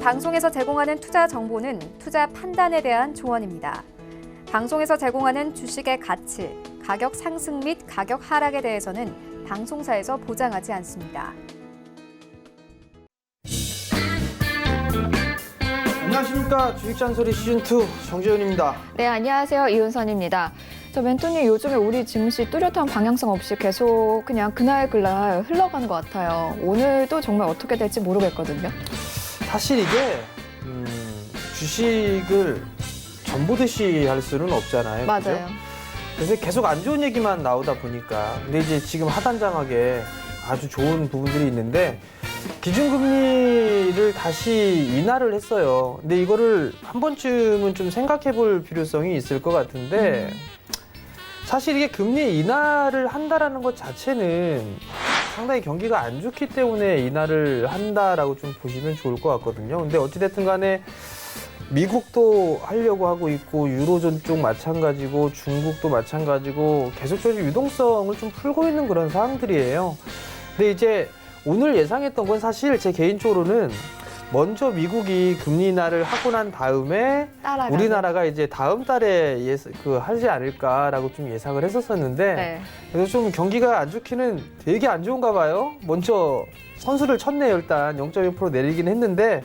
방송에서 제공하는 투자 정보는 투자 판단에 대한 조언입니다. 방송에서 제공하는 주식의 가치, 가격 상승 및 가격 하락에 대해서는 방송사에서 보장하지 않습니다. 안녕하십니까. 주식잔소리 시즌2 정재훈입니다. 네, 안녕하세요. 이은선입니다. 저 멘토님, 요즘에 우리 증시 뚜렷한 방향성 없이 계속 그냥 그날 흘러가는 것 같아요. 오늘도 정말 어떻게 될지 모르겠거든요. 사실 이게 주식을 전보듯이 할 수는 없잖아요. 맞아요. 그죠? 그래서 계속 안 좋은 얘기만 나오다 보니까. 근데 이제 지금 하단장하게 아주 좋은 부분들이 있는데 기준금리를 다시 인하를 했어요. 근데 이거를 한 번쯤은 좀 생각해 볼 필요성이 있을 것 같은데 사실 이게 금리 인하를 한다라는 것 자체는 상당히 경기가 안 좋기 때문에 인하를 한다라고 좀 보시면 좋을 것 같거든요. 근데 어찌됐든 간에 미국도 하려고 하고 있고 유로존 쪽 마찬가지고 중국도 마찬가지고 계속적으로 유동성을 좀 풀고 있는 그런 상황들이에요. 근데 이제 오늘 예상했던 건 사실 제 개인적으로는 먼저 미국이 금리 인하를 하고 난 다음에 우리나라가 이제 다음 달에 하지 않을까라고 좀 예상을 했었었는데 네. 그래서 좀 경기가 안 좋기는 되게 안 좋은가 봐요. 먼저 선수를 쳤네요. 일단 0.1% 내리긴 했는데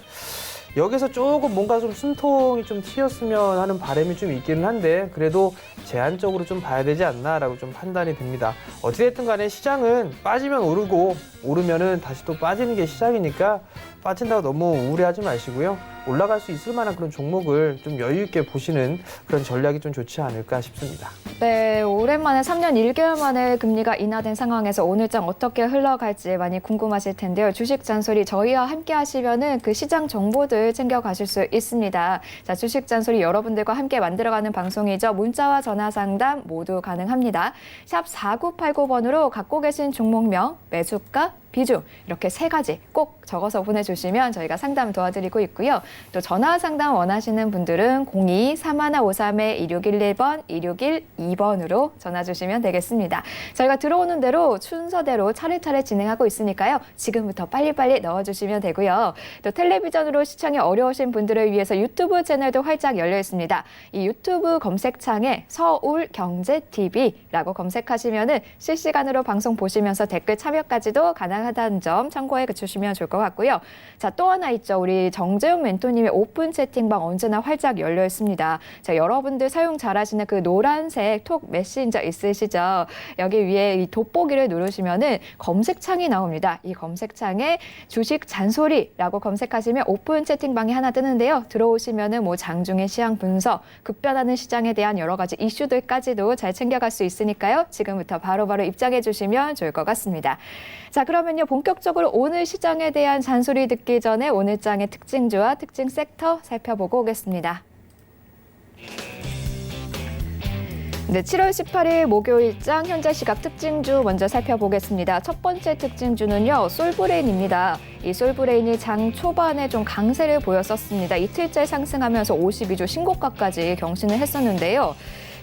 여기서 조금 뭔가 좀 숨통이 좀 튀었으면 하는 바람이 좀 있기는 한데 그래도 제한적으로 좀 봐야 되지 않나라고 좀 판단이 됩니다. 어찌됐든 간에 시장은 빠지면 오르고 오르면은 다시 또 빠지는 게 시장이니까 빠진다고 너무 우울해하지 마시고요. 올라갈 수 있을 만한 그런 종목을 좀 여유 있게 보시는 그런 전략이 좀 좋지 않을까 싶습니다. 네, 오랜만에 3년 1개월 만에 금리가 인하된 상황에서 오늘장 어떻게 흘러갈지 많이 궁금하실 텐데요. 주식 잔소리 저희와 함께 하시면은 그 시장 정보들 챙겨가실 수 있습니다. 자, 주식 잔소리 여러분들과 함께 만들어가는 방송이죠. 문자와 전화 상담 모두 가능합니다. 샵 4989번으로 갖고 계신 종목명, 매수가, 비중 이렇게 3가지 꼭 적어서 보내주시면 저희가 상담 도와드리고 있고요. 또 전화 상담 원하시는 분들은 02-3153-2611번, 2612번으로 전화 주시면 되겠습니다. 저희가 들어오는 대로 순서대로 차례차례 진행하고 있으니까요. 지금부터 빨리빨리 넣어주시면 되고요. 또 텔레비전으로 시청이 어려우신 분들을 위해서 유튜브 채널도 활짝 열려 있습니다. 이 유튜브 검색창에 서울경제TV라고 검색하시면은 실시간으로 방송 보시면서 댓글 참여까지도 가능하다는 점 참고해 주시면 좋을 것 같고요. 자, 또 하나 있죠. 우리 정재훈 멘토님의 오픈 채팅방 언제나 활짝 열려 있습니다. 자, 여러분들 사용 잘하시는 그 노란색 톡 메신저 있으시죠? 여기 위에 이 돋보기를 누르시면은 검색창이 나옵니다. 이 검색창에 주식 잔소리라고 검색하시면 오픈 채팅방이 하나 뜨는데요. 들어오시면은 뭐 장중의 시황 분석, 급변하는 시장에 대한 여러 가지 이슈들까지도 잘 챙겨갈 수 있으니까요. 지금부터 바로바로 입장해 주시면 좋을 것 같습니다. 자, 그러면요. 본격적으로 오늘 시장에 대한 잔소리 듣기 전에 오늘장의 특징주와 특징 섹터 살펴보고 오겠습니다. 네, 7월 18일 목요일장 현재 시각 특징주 먼저 살펴보겠습니다. 첫 번째 특징주는요, 솔브레인입니다. 이 솔브레인이 장 초반에 좀 강세를 보였었습니다. 이틀째 상승하면서 52주 신고가까지 경신을 했었는데요.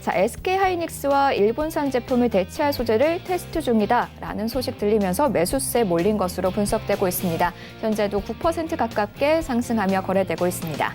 자, SK하이닉스와 일본산 제품을 대체할 소재를 테스트 중이다라는 소식 들리면서 매수세 몰린 것으로 분석되고 있습니다. 현재도 9% 가깝게 상승하며 거래되고 있습니다.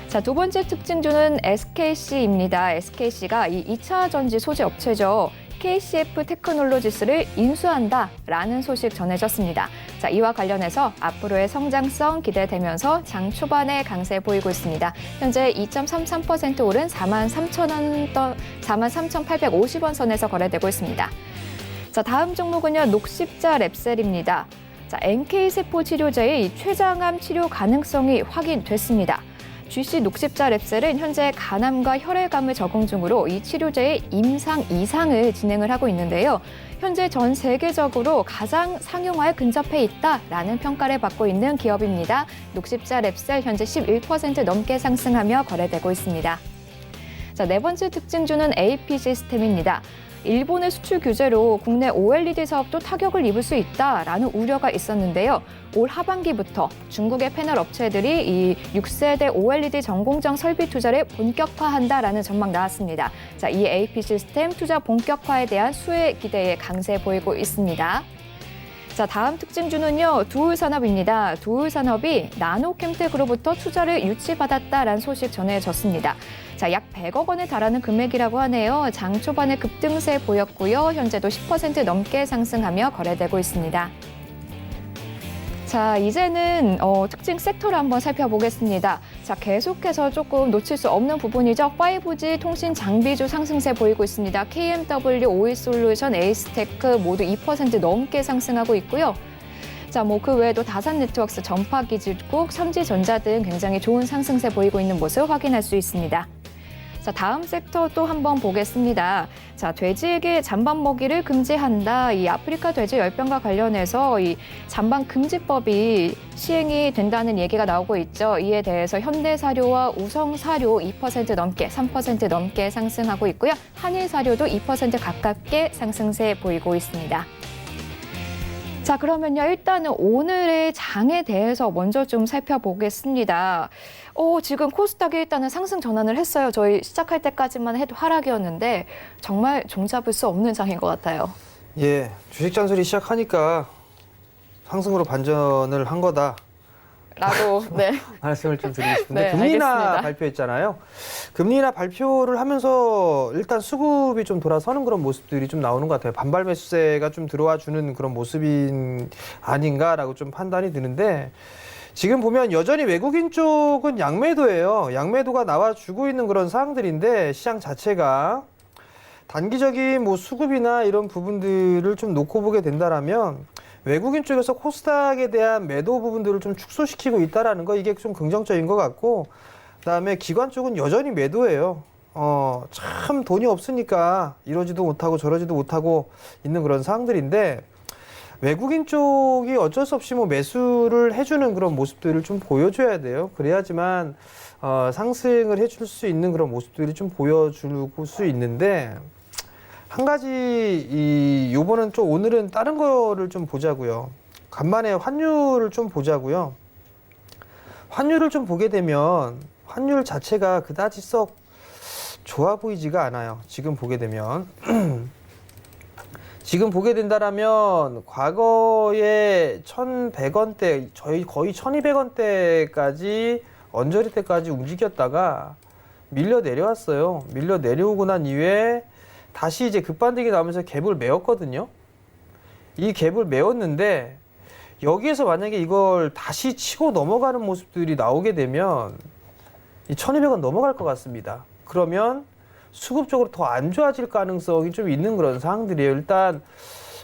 자, 두 번째 특징주는 SKC입니다. SKC가 이 2차 전지 소재 업체죠. KCF 테크놀로지스를 인수한다라는 소식 전해졌습니다. 자, 이와 관련해서 앞으로의 성장성 기대되면서 장 초반에 강세 보이고 있습니다. 현재 2.33% 오른 43,850원 선에서 거래되고 있습니다. 자, 다음 종목은요, 녹십자 랩셀입니다. 자, NK세포 치료제의 췌장암 치료 가능성이 확인됐습니다. GC 녹십자 랩셀은 현재 간암과 혈액암을 적응 중으로 이 치료제의 임상 2상을 진행을 하고 있는데요. 현재 전 세계적으로 가장 상용화에 근접해 있다라는 평가를 받고 있는 기업입니다. 녹십자 랩셀 현재 11% 넘게 상승하며 거래되고 있습니다. 자, 네 번째 특징주는 AP 시스템입니다. 일본의 수출 규제로 국내 OLED 사업도 타격을 입을 수 있다라는 우려가 있었는데요. 올 하반기부터 중국의 패널 업체들이 이 6세대 OLED 전공정 설비 투자를 본격화한다라는 전망 나왔습니다. 자, 이 AP 시스템 투자 본격화에 대한 수혜 기대에 강세 보이고 있습니다. 자, 다음 특징주는요, 두울산업입니다. 두울산업이 나노캠텍으로부터 투자를 유치받았다라는 소식 전해졌습니다. 자, 약 100억 원에 달하는 금액이라고 하네요. 장 초반에 급등세 보였고요. 현재도 10% 넘게 상승하며 거래되고 있습니다. 자, 이제는 특징 섹터를 한번 살펴보겠습니다. 자, 계속해서 조금 놓칠 수 없는 부분이죠. 5G 통신 장비주 상승세 보이고 있습니다. KMW, 오이솔루션, 에이스테크 모두 2% 넘게 상승하고 있고요. 자, 그 외에도 다산네트워크스, 전파기지국, 삼지전자 등 굉장히 좋은 상승세 보이고 있는 모습 확인할 수 있습니다. 자, 다음 섹터 또 한번 보겠습니다. 자, 돼지에게 잔반 먹이를 금지한다. 이 아프리카 돼지 열병과 관련해서 이 잔반 금지법이 시행이 된다는 얘기가 나오고 있죠. 이에 대해서 현대사료와 우성사료 2% 넘게, 3% 넘게 상승하고 있고요. 한일사료도 2% 가깝게 상승세 보이고 있습니다. 자, 그러면요, 일단은 오늘의 장에 대해서 먼저 좀 살펴보겠습니다. 지금 코스닥이 일단은 상승 전환을 했어요. 저희 시작할 때까지만 해도 하락이었는데 정말 종잡을 수 없는 장인 것 같아요. 예, 주식 잔소리 시작하니까 상승으로 반전을 한 거다. 라고, 네. 말씀을 좀 드리고 싶은데 네, 금리 인하 알겠습니다. 발표했잖아요. 금리 인하 발표를 하면서 일단 수급이 좀 돌아서는 그런 모습들이 좀 나오는 것 같아요. 반발 매수세가 좀 들어와 주는 그런 모습인 아닌가라고 좀 판단이 드는데 지금 보면 여전히 외국인 쪽은 양매도예요. 양매도가 나와주고 있는 그런 사항들인데 시장 자체가 단기적인 수급이나 이런 부분들을 좀 놓고 보게 된다라면 외국인 쪽에서 코스닥에 대한 매도 부분들을 좀 축소시키고 있다라는 거 이게 좀 긍정적인 것 같고 그다음에 기관 쪽은 여전히 매도예요. 참 돈이 없으니까 이러지도 못하고 저러지도 못하고 있는 그런 상황들인데 외국인 쪽이 어쩔 수 없이 매수를 해주는 그런 모습들을 좀 보여줘야 돼요. 그래야지만 상승을 해줄 수 있는 그런 모습들이 좀 보여줄 수 있는데 한 가지 요번은 좀 오늘은 다른 거를 좀 보자고요. 간만에 환율을 좀 보자고요. 환율을 좀 보게 되면 환율 자체가 그다지 썩 좋아 보이지가 않아요. 지금 보게 되면 지금 보게 된다라면 과거에 1,100원대 저희 거의 1,200원대까지 언저리 때까지 움직였다가 밀려 내려왔어요. 밀려 내려오고 난 이후에 다시 이제 급반등이 나오면서 갭을 메웠거든요. 이 갭을 메웠는데 여기에서 만약에 이걸 다시 치고 넘어가는 모습들이 나오게 되면 이 1,200원 넘어갈 것 같습니다. 그러면 수급적으로 더 안 좋아질 가능성이 좀 있는 그런 상황들이에요. 일단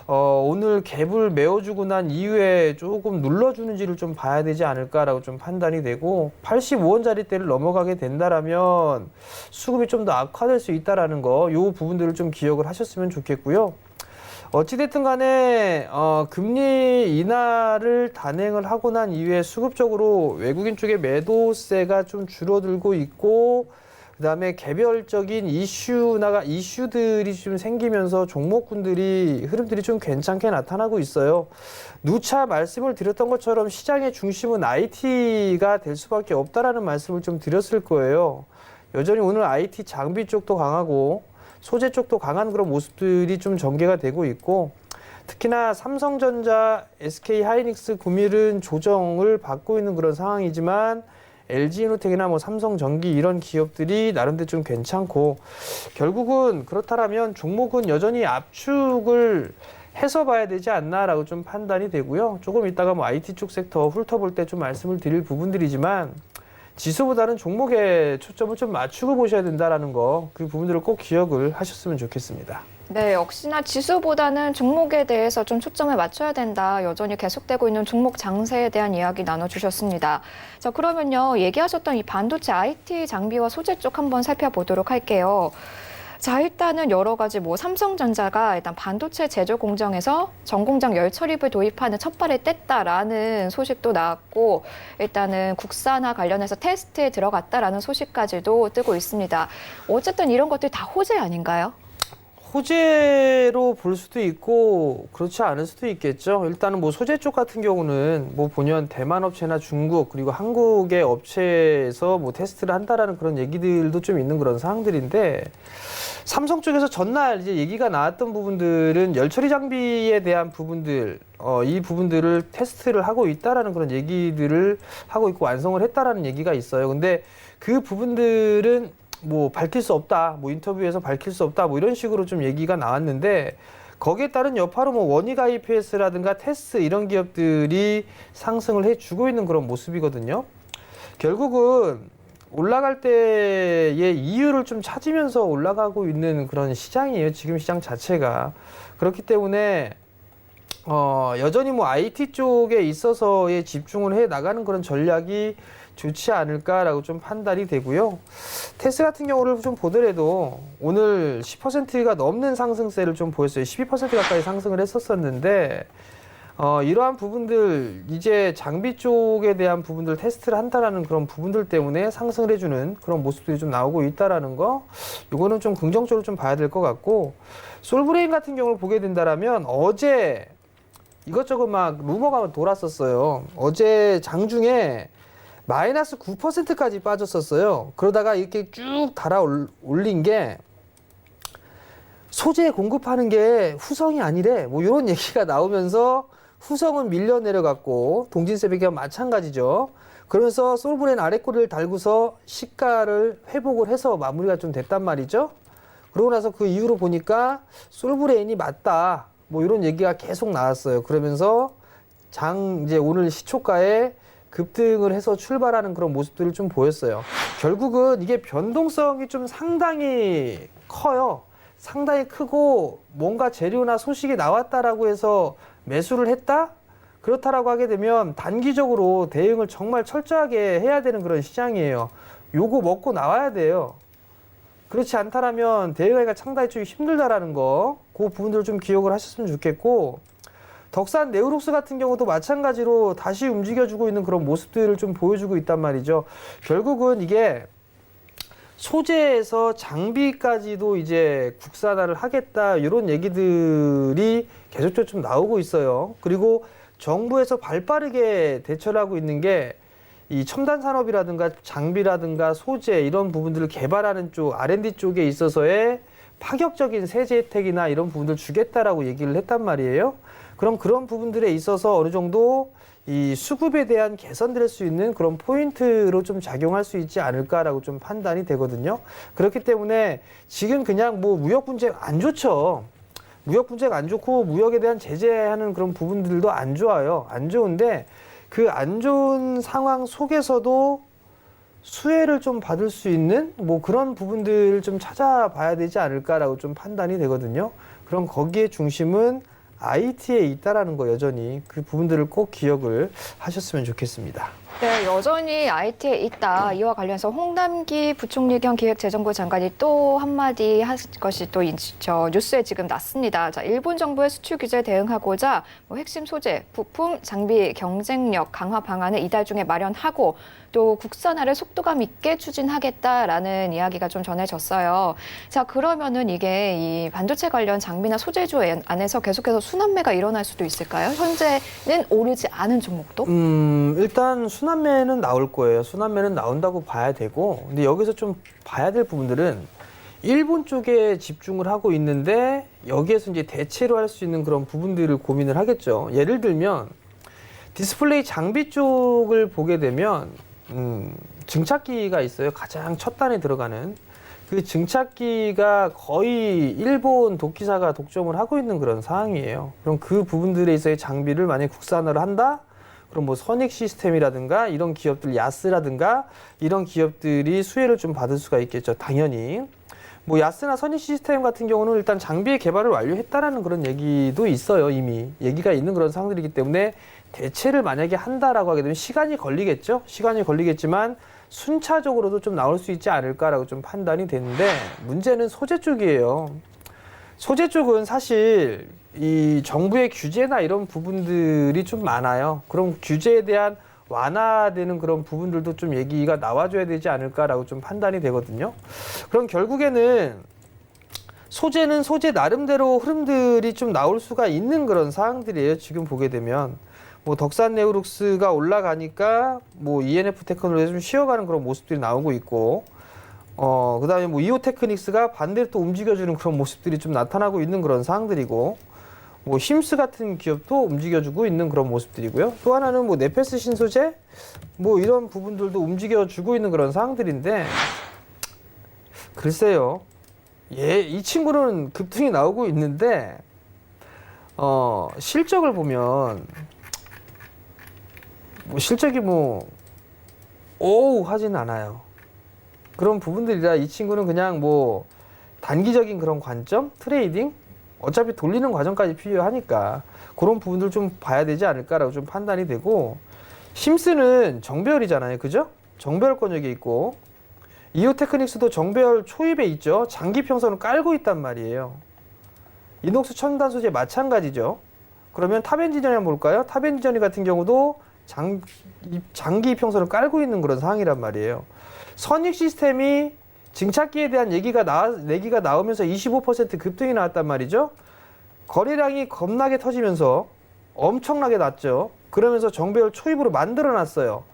오늘 갭을 메워주고 난 이후에 조금 눌러주는지를 좀 봐야 되지 않을까라고 좀 판단이 되고 85원짜리대를 넘어가게 된다라면 수급이 좀 더 악화될 수 있다라는 거, 요 부분들을 좀 기억을 하셨으면 좋겠고요. 어찌됐든 간에 금리 인하를 단행을 하고 난 이후에 수급적으로 외국인 쪽의 매도세가 좀 줄어들고 있고 그다음에 개별적인 이슈들이 좀 생기면서 종목군들이 흐름들이 좀 괜찮게 나타나고 있어요. 누차 말씀을 드렸던 것처럼 시장의 중심은 IT가 될 수밖에 없다라는 말씀을 좀 드렸을 거예요. 여전히 오늘 IT 장비 쪽도 강하고 소재 쪽도 강한 그런 모습들이 좀 전개가 되고 있고 특히나 삼성전자, SK하이닉스, 구밀은 조정을 받고 있는 그런 상황이지만 LG이노텍이나 삼성전기 이런 기업들이 나름대로 좀 괜찮고 결국은 그렇다라면 종목은 여전히 압축을 해서 봐야 되지 않나라고 좀 판단이 되고요. 조금 이따가 IT 쪽 섹터 훑어볼 때 좀 말씀을 드릴 부분들이지만 지수보다는 종목에 초점을 좀 맞추고 보셔야 된다라는 거, 그 부분들을 꼭 기억을 하셨으면 좋겠습니다. 네, 역시나 지수보다는 종목에 대해서 좀 초점을 맞춰야 된다. 여전히 계속되고 있는 종목 장세에 대한 이야기 나눠주셨습니다. 자, 그러면요, 얘기하셨던 이 반도체 IT 장비와 소재 쪽 한번 살펴보도록 할게요. 자, 일단은 여러 가지 삼성전자가 일단 반도체 제조 공정에서 전공장 열 처리를 도입하는 첫 발을 뗐다라는 소식도 나왔고 일단은 국산화 관련해서 테스트에 들어갔다라는 소식까지도 뜨고 있습니다. 어쨌든 이런 것들 다 호재 아닌가요? 호재로 볼 수도 있고 그렇지 않을 수도 있겠죠. 일단은 소재 쪽 같은 경우는 보면 대만 업체나 중국 그리고 한국의 업체에서 테스트를 한다라는 그런 얘기들도 좀 있는 그런 상황들인데 삼성 쪽에서 전날 이제 얘기가 나왔던 부분들은 열 처리 장비에 대한 부분들 이 부분들을 테스트를 하고 있다라는 그런 얘기들을 하고 있고 완성을 했다라는 얘기가 있어요. 근데 그 부분들은 뭐 밝힐 수 없다, 뭐 인터뷰에서 밝힐 수 없다, 뭐 이런 식으로 좀 얘기가 나왔는데 거기에 따른 여파로 뭐 원익 IPS라든가 테스 이런 기업들이 상승을 해주고 있는 그런 모습이거든요. 결국은 올라갈 때의 이유를 좀 찾으면서 올라가고 있는 그런 시장이에요. 지금 시장 자체가. 그렇기 때문에 여전히 뭐 IT 쪽에 있어서의 집중을 해 나가는 그런 전략이 좋지 않을까라고 좀 판단이 되고요. 테스 같은 경우를 좀 보더라도 오늘 10%가 넘는 상승세를 좀 보였어요. 12% 가까이 상승을 했었었는데 이러한 부분들 이제 장비 쪽에 대한 부분들 테스트를 한다라는 그런 부분들 때문에 상승을 해주는 그런 모습들이 좀 나오고 있다라는 거, 이거는 좀 긍정적으로 좀 봐야 될 것 같고, 솔브레인 같은 경우를 보게 된다라면 어제 이것저것 막 루머가 돌았었어요. 어제 장중에 마이너스 9%까지 빠졌었어요. 그러다가 이렇게 쭉 달아 올린 게 소재 공급하는 게 후성이 아니래. 뭐 이런 얘기가 나오면서 후성은 밀려 내려갔고 동진세비기와 마찬가지죠. 그러면서 솔브레인 아래꼬리를 달고서 시가를 회복을 해서 마무리가 좀 됐단 말이죠. 그러고 나서 그 이후로 보니까 솔브레인이 맞다. 뭐 이런 얘기가 계속 나왔어요. 그러면서 이제 오늘 시초가에 급등을 해서 출발하는 그런 모습들을 좀 보였어요. 결국은 이게 변동성이 좀 상당히 커요. 상당히 크고 뭔가 재료나 소식이 나왔다라고 해서 매수를 했다? 그렇다라고 하게 되면 단기적으로 대응을 정말 철저하게 해야 되는 그런 시장이에요. 요거 먹고 나와야 돼요. 그렇지 않다라면 대응하기가 상당히 좀 힘들다라는 거, 그 부분들을 좀 기억을 하셨으면 좋겠고, 덕산 네오룩스 같은 경우도 마찬가지로 다시 움직여주고 있는 그런 모습들을 좀 보여주고 있단 말이죠. 결국은 이게 소재에서 장비까지도 이제 국산화를 하겠다 이런 얘기들이 계속적으로 좀 나오고 있어요. 그리고 정부에서 발빠르게 대처를 하고 있는 게 이 첨단 산업이라든가 장비라든가 소재 이런 부분들을 개발하는 쪽 R&D 쪽에 있어서의 파격적인 세제 혜택이나 이런 부분들 주겠다라고 얘기를 했단 말이에요. 그럼 그런 부분들에 있어서 어느 정도 이 수급에 대한 개선될 수 있는 그런 포인트로 좀 작용할 수 있지 않을까라고 좀 판단이 되거든요. 그렇기 때문에 지금 그냥 뭐 무역 분쟁 안 좋죠. 무역 분쟁 안 좋고 무역에 대한 제재하는 그런 부분들도 안 좋아요. 안 좋은데 그 안 좋은 상황 속에서도 수혜를 좀 받을 수 있는 뭐 그런 부분들을 좀 찾아봐야 되지 않을까라고 좀 판단이 되거든요. 그럼 거기에 중심은 IT에 있다라는 거, 여전히 그 부분들을 꼭 기억을 하셨으면 좋겠습니다. 네, 여전히 IT에 있다. 이와 관련해서 홍남기 부총리 겸 기획재정부 장관이 또 한마디 한 것이 또 뉴스에 지금 났습니다. 자, 일본 정부의 수출 규제에 대응하고자 핵심 소재, 부품, 장비 경쟁력 강화 방안을 이달 중에 마련하고 또 국산화를 속도감 있게 추진하겠다라는 이야기가 좀 전해졌어요. 자, 그러면은 이게 이 반도체 관련 장비나 소재주 안에서 계속해서 순환매가 일어날 수도 있을까요? 현재는 오르지 않은 종목도? 일단 순환매는 나올 거예요. 순환매는 나온다고 봐야 되고, 근데 여기서 좀 봐야 될 부분들은 일본 쪽에 집중을 하고 있는데 여기에서 이제 대체로 할 수 있는 그런 부분들을 고민을 하겠죠. 예를 들면 디스플레이 장비 쪽을 보게 되면 증착기가 있어요. 가장 첫 단에 들어가는 그 증착기가 거의 일본 도끼사가 독점을 하고 있는 그런 상황이에요. 그럼 그 부분들에 있어서의 장비를 만약에 국산화를 한다? 그럼 뭐 선익 시스템이라든가 이런 기업들, 야스라든가 이런 기업들이 수혜를 좀 받을 수가 있겠죠. 당연히. 뭐 야스나 선익 시스템 같은 경우는 일단 장비의 개발을 완료했다라는 그런 얘기도 있어요. 이미 얘기가 있는 그런 상황들이기 때문에 대체를 만약에 한다라고 하게 되면 시간이 걸리겠죠. 시간이 걸리겠지만 순차적으로도 좀 나올 수 있지 않을까라고 좀 판단이 되는데, 문제는 소재 쪽이에요. 소재 쪽은 사실 이 정부의 규제나 이런 부분들이 좀 많아요. 그럼 규제에 대한 완화되는 그런 부분들도 좀 얘기가 나와줘야 되지 않을까라고 좀 판단이 되거든요. 그럼 결국에는 소재는 소재 나름대로 흐름들이 좀 나올 수가 있는 그런 사항들이에요. 지금 보게 되면 뭐 덕산 네오룩스가 올라가니까 뭐 ENF 테크놀로지가 좀 쉬어가는 그런 모습들이 나오고 있고, 그다음에 뭐 이오 테크닉스가 반대로 또 움직여주는 그런 모습들이 좀 나타나고 있는 그런 상황들이고, 뭐 힘스 같은 기업도 움직여주고 있는 그런 모습들이고요. 또 하나는 뭐 네페스 신소재 뭐 이런 부분들도 움직여주고 있는 그런 상황들인데 글쎄요. 예, 이 친구는 급등이 나오고 있는데 실적을 보면 뭐 실적이 뭐 오우 하진 않아요. 그런 부분들이라 이 친구는 그냥 뭐 단기적인 그런 관점, 트레이딩 어차피 돌리는 과정까지 필요하니까 그런 부분들 좀 봐야 되지 않을까라고 좀 판단이 되고 힘스는 정배열이잖아요. 그죠? 정배열 권역에 있고 이오테크닉스도 정배열 초입에 있죠. 장기 평선을 깔고 있단 말이에요. 이녹스 첨단 소재 마찬가지죠. 그러면 탑엔지전이 한번 볼까요? 탑엔지전이 같은 경우도 장기 평선을 깔고 있는 그런 상황이란 말이에요. 선익 시스템이 증착기에 대한 얘기가 나오면서 25% 급등이 나왔단 말이죠. 거래량이 겁나게 터지면서 엄청나게 났죠. 그러면서 정배열 초입으로 만들어놨어요.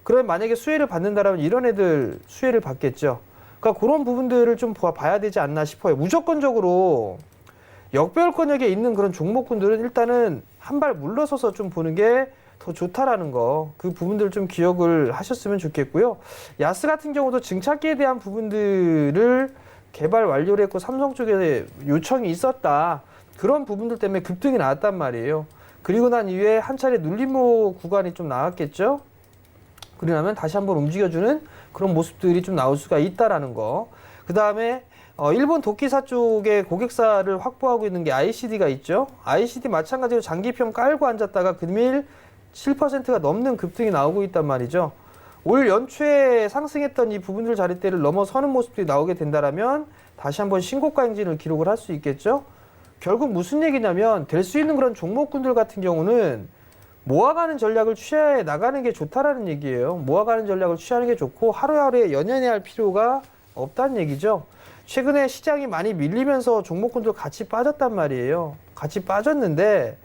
그러면 만약에 수혜를 받는다면 이런 애들 수혜를 받겠죠. 그러니까 그런 부분들을 좀 봐야 되지 않나 싶어요. 무조건적으로 역배열 권역에 있는 그런 종목군들은 일단은 한 발 물러서서 좀 보는 게 더 좋다라는 거, 그 부분들을 좀 기억을 하셨으면 좋겠고요. 야스 같은 경우도 증착기에 대한 부분들을 개발 완료를 했고 삼성 쪽에 요청이 있었다. 그런 부분들 때문에 급등이 나왔단 말이에요. 그리고 난 이후에 한 차례 눌림목 구간이 좀 나왔겠죠. 그러고 나면 다시 한번 움직여주는 그런 모습들이 좀 나올 수가 있다라는 거. 그 다음에 일본 도끼사 쪽에 고객사를 확보하고 있는 게 ICD가 있죠. ICD 마찬가지로 장기평 깔고 앉았다가 금일 7%가 넘는 급등이 나오고 있단 말이죠. 올 연초에 상승했던 이 부분들 자리대를 넘어서는 모습들이 나오게 된다라면 다시 한번 신고가 행진을 기록을 할 수 있겠죠. 결국 무슨 얘기냐면 될 수 있는 그런 종목군들 같은 경우는 모아가는 전략을 취해 나가는 게 좋다라는 얘기예요. 모아가는 전략을 취하는 게 좋고 하루하루에 연연해야 할 필요가 없다는 얘기죠. 최근에 시장이 많이 밀리면서 종목군들 같이 빠졌단 말이에요. 같이 빠졌는데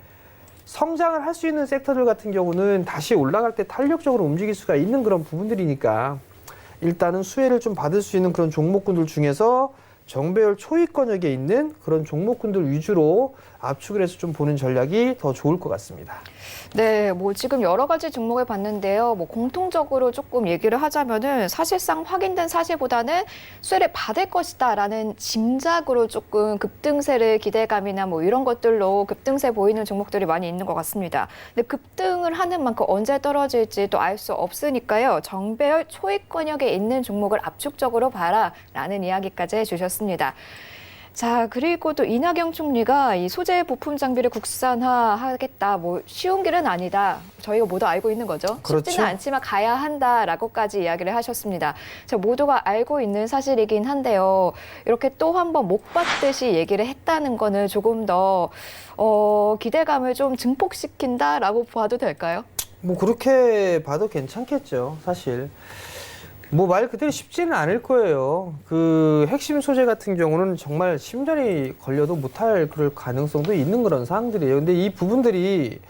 성장을 할 수 있는 섹터들 같은 경우는 다시 올라갈 때 탄력적으로 움직일 수가 있는 그런 부분들이니까 일단은 수혜를 좀 받을 수 있는 그런 종목군들 중에서 정배열 초입권역에 있는 그런 종목군들 위주로 압축을 해서 좀 보는 전략이 더 좋을 것 같습니다. 네, 뭐 지금 여러 가지 종목을 봤는데요. 뭐 공통적으로 조금 얘기를 하자면은 사실상 확인된 사실보다는 수혜를 받을 것이다라는 짐작으로 조금 급등세를 기대감이나 뭐 이런 것들로 급등세 보이는 종목들이 많이 있는 것 같습니다. 근데 급등을 하는 만큼 언제 떨어질지 또 알 수 없으니까요. 정배열 초입권역에 있는 종목을 압축적으로 봐라라는 이야기까지 해주셨습니다. 자, 그리고 또 이낙연 총리가 이 소재 부품 장비를 국산화하겠다. 뭐 쉬운 길은 아니다. 저희가 모두 알고 있는 거죠. 그렇죠. 쉽지는 않지만 가야 한다라고까지 이야기를 하셨습니다. 자, 모두가 알고 있는 사실이긴 한데요. 이렇게 또 한 번 목 받듯이 얘기를 했다는 거는 조금 더 기대감을 좀 증폭시킨다라고 봐도 될까요? 뭐 그렇게 봐도 괜찮겠죠, 사실. 뭐 말 그대로 쉽지는 않을 거예요. 그 핵심 소재 같은 경우는 정말 심전이 걸려도 못할 그럴 가능성도 있는 그런 사항들이에요. 근데 이 부분들이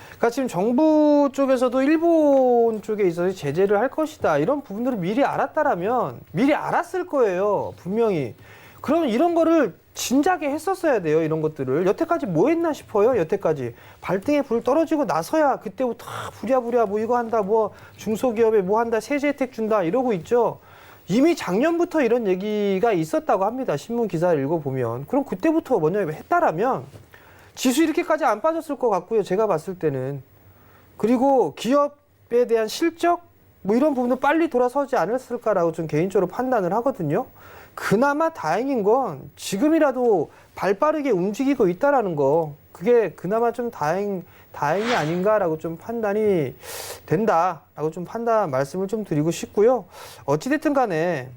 그러니까 지금 정부 쪽에서도 일본 쪽에 있어서 제재를 할 것이다. 이런 부분들을 미리 알았다라면 미리 알았을 거예요. 분명히. 그러면 이런 거를 진작에 했었어야 돼요. 이런 것들을. 여태까지 뭐 했나 싶어요. 여태까지. 발등에 불 떨어지고 나서야 그때부터 부랴부랴 뭐 이거 한다. 뭐 중소기업에 뭐 한다. 세제 혜택 준다. 이러고 있죠. 이미 작년부터 이런 얘기가 있었다고 합니다. 신문 기사를 읽어보면. 그럼 그때부터 먼저 했다라면 지수 이렇게까지 안 빠졌을 것 같고요. 제가 봤을 때는. 그리고 기업에 대한 실적 뭐 이런 부분도 빨리 돌아서지 않았을까라고 좀 개인적으로 판단을 하거든요. 그나마 다행인 건 지금이라도 발 빠르게 움직이고 있다라는 거. 그게 그나마 좀 다행이 아닌가라고 좀 판단이 된다라고 좀 말씀을 좀 드리고 싶고요. 어찌됐든 간에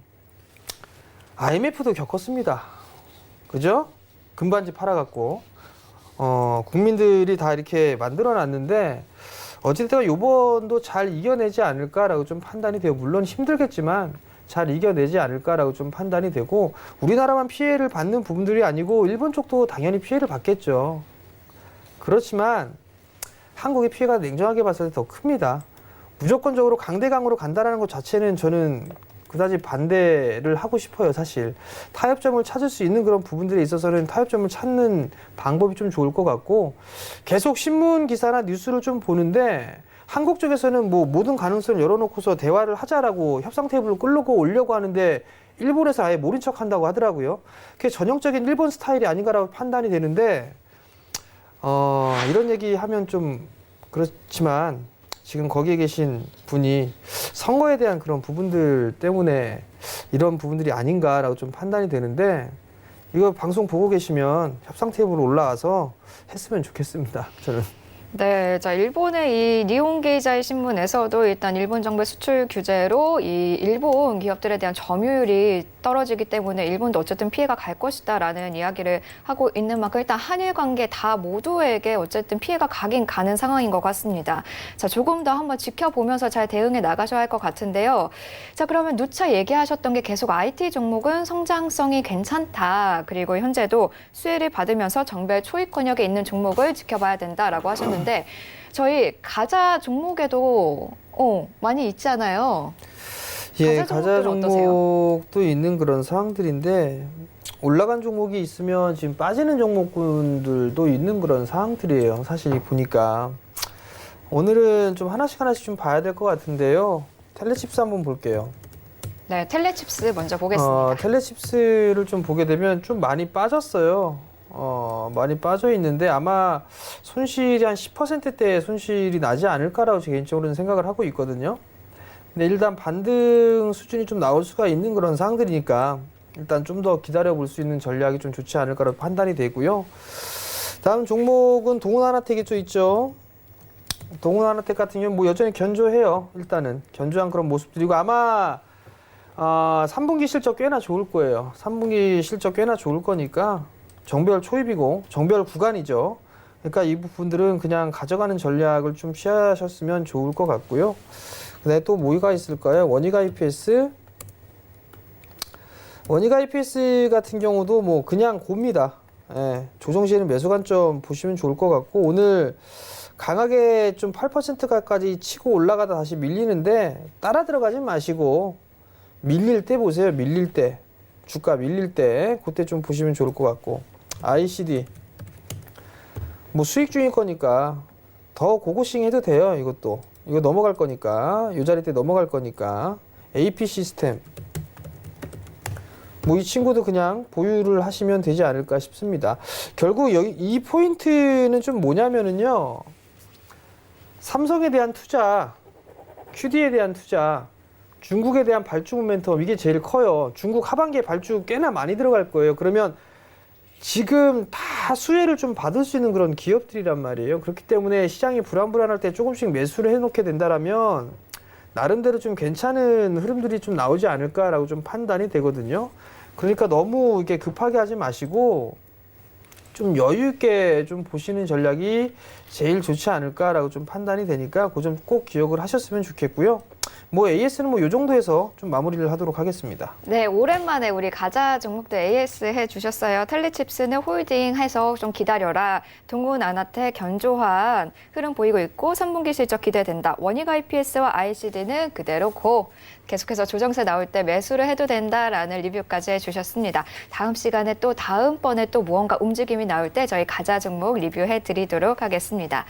IMF도 겪었습니다. 그죠? 금반지 팔아갖고. 국민들이 다 이렇게 만들어 놨는데 어찌됐든 요번도 잘 이겨내지 않을까라고 좀 판단이 돼요. 물론 힘들겠지만 잘 이겨내지 않을까라고 좀 판단이 되고 우리나라만 피해를 받는 부분들이 아니고 일본 쪽도 당연히 피해를 받겠죠. 그렇지만 한국의 피해가 냉정하게 봤을 때 더 큽니다. 무조건적으로 강대강으로 간다는 것 자체는 저는 그다지 반대를 하고 싶어요, 사실. 타협점을 찾을 수 있는 그런 부분들에 있어서는 타협점을 찾는 방법이 좀 좋을 것 같고, 계속 신문 기사나 뉴스를 좀 보는데 한국 쪽에서는 뭐 모든 가능성을 열어놓고서 대화를 하자라고 협상 테이블을 끌고 오려고 하는데 일본에서 아예 모른 척 한다고 하더라고요. 그게 전형적인 일본 스타일이 아닌가라고 판단이 되는데, 이런 얘기 하면 좀 그렇지만 지금 거기에 계신 분이 선거에 대한 그런 부분들 때문에 이런 부분들이 아닌가라고 좀 판단이 되는데, 이거 방송 보고 계시면 협상 테이블로 올라와서 했으면 좋겠습니다, 저는. 네, 자, 일본의 이 니혼게이자이 신문에서도 일단 일본 정부의 수출 규제로 이 일본 기업들에 대한 점유율이 떨어지기 때문에 일본도 어쨌든 피해가 갈 것이다라는 이야기를 하고 있는 만큼 일단 한일 관계 다 모두에게 어쨌든 피해가 가긴 가는 상황인 것 같습니다. 자, 조금 더 한번 지켜보면서 잘 대응해 나가셔야 할 것 같은데요. 자, 그러면 누차 얘기하셨던 게 계속 IT 종목은 성장성이 괜찮다. 그리고 현재도 수혜를 받으면서 정별 초입권역에 있는 종목을 지켜봐야 된다라고 하셨는데 저희 가자 종목에도 많이 있잖아요. 예, 가자 가자 종목들은 어떠세요? 종목도 있는 그런 상황들인데, 올라간 종목이 있으면 지금 빠지는 종목군들도 있는 그런 상황들이에요. 사실 보니까. 오늘은 좀 하나씩 좀 봐야 될 것 같은데요. 텔레칩스 한번 볼게요. 네, 텔레칩스 먼저 보겠습니다. 텔레칩스를 좀 보게 되면 좀 많이 빠졌어요. 많이 빠져 있는데 아마 손실이 한 10%대 손실이 나지 않을까라고 제 개인적으로는 생각을 하고 있거든요. 근데 일단 반등 수준이 좀 나올 수가 있는 그런 상황들이니까 일단 좀 더 기다려 볼 수 있는 전략이 좀 좋지 않을까라고 판단이 되고요. 다음 종목은 동훈하나텍이 좀 있죠. 동훈하나텍 같은 경우는 뭐 여전히 견조해요. 일단은 견조한 그런 모습들이고, 아마 3분기 실적 꽤나 좋을 거예요. 3분기 실적 꽤나 좋을 거니까 정별 초입이고 정별 구간이죠. 그러니까 이 부분들은 그냥 가져가는 전략을 좀 취하셨으면 좋을 것 같고요. 그다음에 또 뭐가 있을까요? 원익 IPS. 원익 IPS 같은 경우도 뭐 그냥 곱니다. 예, 조정 시에는 매수 관점 보시면 좋을 것 같고, 오늘 강하게 좀 8%까지 치고 올라가다 다시 밀리는데 따라 들어가지 마시고 밀릴 때 보세요. 밀릴 때. 주가 밀릴 때 그때 좀 보시면 좋을 것 같고, ICD 뭐 수익 중일 거니까 더 고고싱 해도 돼요. 이것도 이거 넘어갈 거니까, 이 자리 때 넘어갈 거니까. AP 시스템 뭐 이 친구도 그냥 보유를 하시면 되지 않을까 싶습니다. 결국 여기 이 포인트는 좀 뭐냐면은요, 삼성에 대한 투자, QD에 대한 투자, 중국에 대한 발주 모멘텀, 이게 제일 커요. 중국 하반기에 발주 꽤나 많이 들어갈 거예요. 그러면 지금 다 수혜를 좀 받을 수 있는 그런 기업들이란 말이에요. 그렇기 때문에 시장이 불안할 때 조금씩 매수를 해놓게 된다라면 나름대로 좀 괜찮은 흐름들이 좀 나오지 않을까라고 좀 판단이 되거든요. 그러니까 너무 이게 급하게 하지 마시고 좀 여유 있게 좀 보시는 전략이 제일 좋지 않을까라고 좀 판단이 되니까 그 점 꼭 기억을 하셨으면 좋겠고요. 뭐 AS는 뭐 요 정도에서 좀 마무리를 하도록 하겠습니다. 네, 오랜만에 우리 가자 종목도 AS 해주셨어요. 텔레칩스는 홀딩해서 좀 기다려라. 동훈아나텍 견조한 흐름 보이고 있고 3분기 실적 기대된다. 원익 IPS와 ICD는 그대로 고. 계속해서 조정세 나올 때 매수를 해도 된다라는 리뷰까지 해주셨습니다. 다음 시간에 또 다음번에 또 무언가 움직임이 나올 때 저희 가자 종목 리뷰해드리도록 하겠습니다.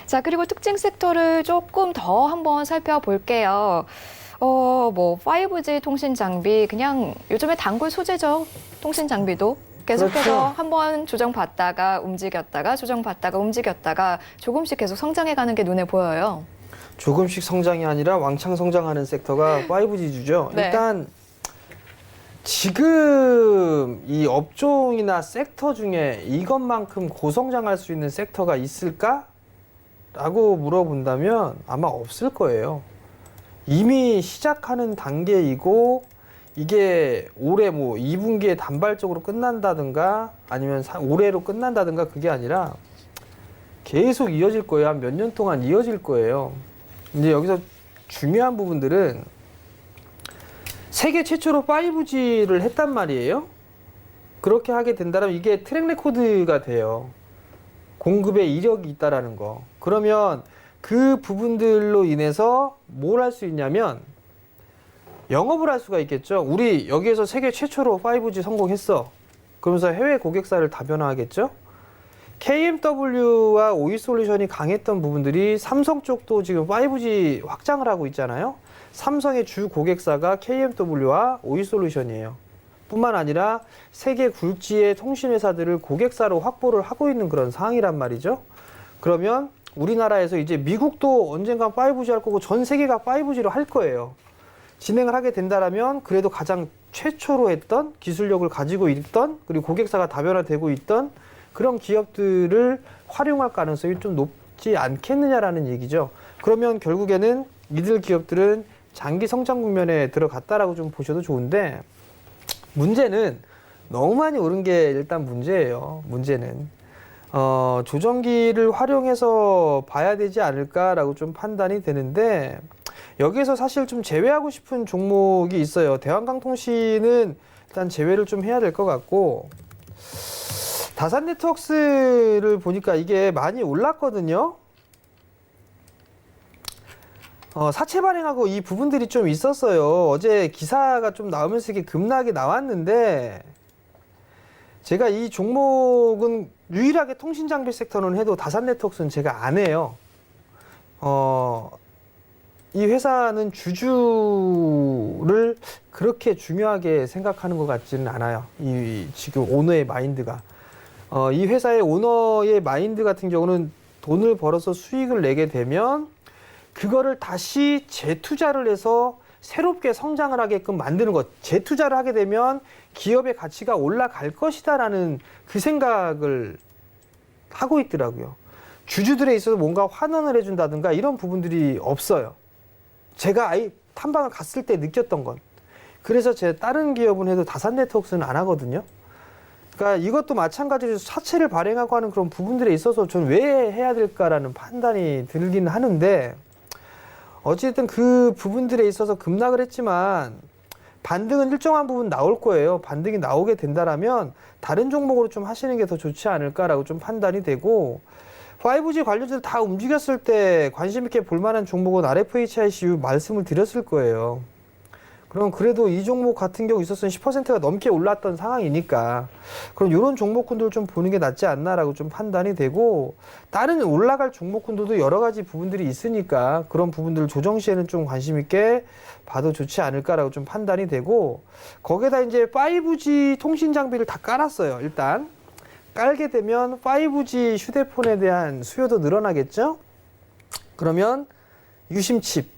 자, 그리고 특징 섹터를 조금 더 한번 살펴볼게요. 뭐 5G 통신 장비 그냥 요즘에 단골 소재죠. 통신 장비도 계속해서 그렇죠. 한번 조정받다가 움직였다가 조정받다가 움직였다가 조금씩 계속 성장해가는 게 눈에 보여요. 조금씩 성장이 아니라 왕창 성장하는 섹터가 5G주죠. 네. 일단 지금 이 업종이나 섹터 중에 이것만큼 고성장할 수 있는 섹터가 있을까? 라고 물어본다면 아마 없을 거예요. 이미 시작하는 단계이고, 이게 올해 뭐 2분기에 단발적으로 끝난다든가 아니면 올해로 끝난다든가 그게 아니라 계속 이어질 거예요. 한 몇 년 동안 이어질 거예요. 이제 여기서 중요한 부분들은 세계 최초로 5G를 했단 말이에요. 그렇게 하게 된다면 이게 트랙 레코드가 돼요. 공급에 이력이 있다라는 거. 그러면 그 부분들로 인해서 뭘 할 수 있냐면 영업을 할 수가 있겠죠. 우리 여기에서 세계 최초로 5G 성공했어. 그러면서 해외 고객사를 다변화하겠죠. KMW와 오이솔루션이 강했던 부분들이 삼성 쪽도 지금 5G 확장을 하고 있잖아요. 삼성의 주 고객사가 KMW와 오이솔루션이에요. 뿐만 아니라 세계 굴지의 통신회사들을 고객사로 확보를 하고 있는 그런 상황이란 말이죠. 그러면 우리나라에서 이제 미국도 언젠가 5G 할 거고 전 세계가 5G로 할 거예요. 진행을 하게 된다면 그래도 가장 최초로 했던 기술력을 가지고 있던 그리고 고객사가 다변화되고 있던 그런 기업들을 활용할 가능성이 좀 높지 않겠느냐라는 얘기죠. 그러면 결국에는 이들 기업들은 장기 성장 국면에 들어갔다라고 좀 보셔도 좋은데 문제는 너무 많이 오른 게 일단 문제예요. 문제는 조정기를 활용해서 봐야 되지 않을까라고 좀 판단이 되는데 여기에서 사실 좀 제외하고 싶은 종목이 있어요. 대한강통신은 일단 제외를 좀 해야 될 것 같고 다산네트웍스를 보니까 이게 많이 올랐거든요. 사채 발행하고 이 부분들이 좀 있었어요. 어제 기사가 좀 나오면서 이게 급락이 나왔는데 제가 이 종목은 유일하게 통신장비 섹터는 해도 다산네트웍스는 제가 안 해요. 이 회사는 주주를 그렇게 중요하게 생각하는 것 같지는 않아요. 이 지금 오너의 마인드가. 이 회사의 오너의 마인드 같은 경우는 돈을 벌어서 수익을 내게 되면 그거를 다시 재투자를 해서 새롭게 성장을 하게끔 만드는 것. 재투자를 하게 되면 기업의 가치가 올라갈 것이다라는 그 생각을 하고 있더라고요. 주주들에 있어서 뭔가 환원을 해준다든가 이런 부분들이 없어요. 제가 탐방을 갔을 때 느꼈던 건. 그래서 제 다른 기업은 해도 다산네트웍스는 안 하거든요. 그러니까 이것도 마찬가지로 사채를 발행하고 하는 그런 부분들에 있어서 저는 왜 해야 될까라는 판단이 들긴 하는데 어쨌든 그 부분들에 있어서 급락을 했지만 반등은 일정한 부분 나올 거예요. 반등이 나오게 된다라면 다른 종목으로 좀 하시는 게 더 좋지 않을까라고 좀 판단이 되고 5G 관련주들 다 움직였을 때 관심 있게 볼 만한 종목은 RFHICU 말씀을 드렸을 거예요. 그럼 그래도 이 종목 같은 경우 있었으면 10%가 넘게 올랐던 상황이니까 그럼 이런 종목군들 좀 보는 게 낫지 않나라고 좀 판단이 되고 다른 올라갈 종목군들도 여러 가지 부분들이 있으니까 그런 부분들을 조정 시에는 좀 관심 있게 봐도 좋지 않을까라고 좀 판단이 되고 거기에다 이제 5G 통신 장비를 다 깔았어요. 일단 깔게 되면 5G 휴대폰에 대한 수요도 늘어나겠죠? 그러면 유심칩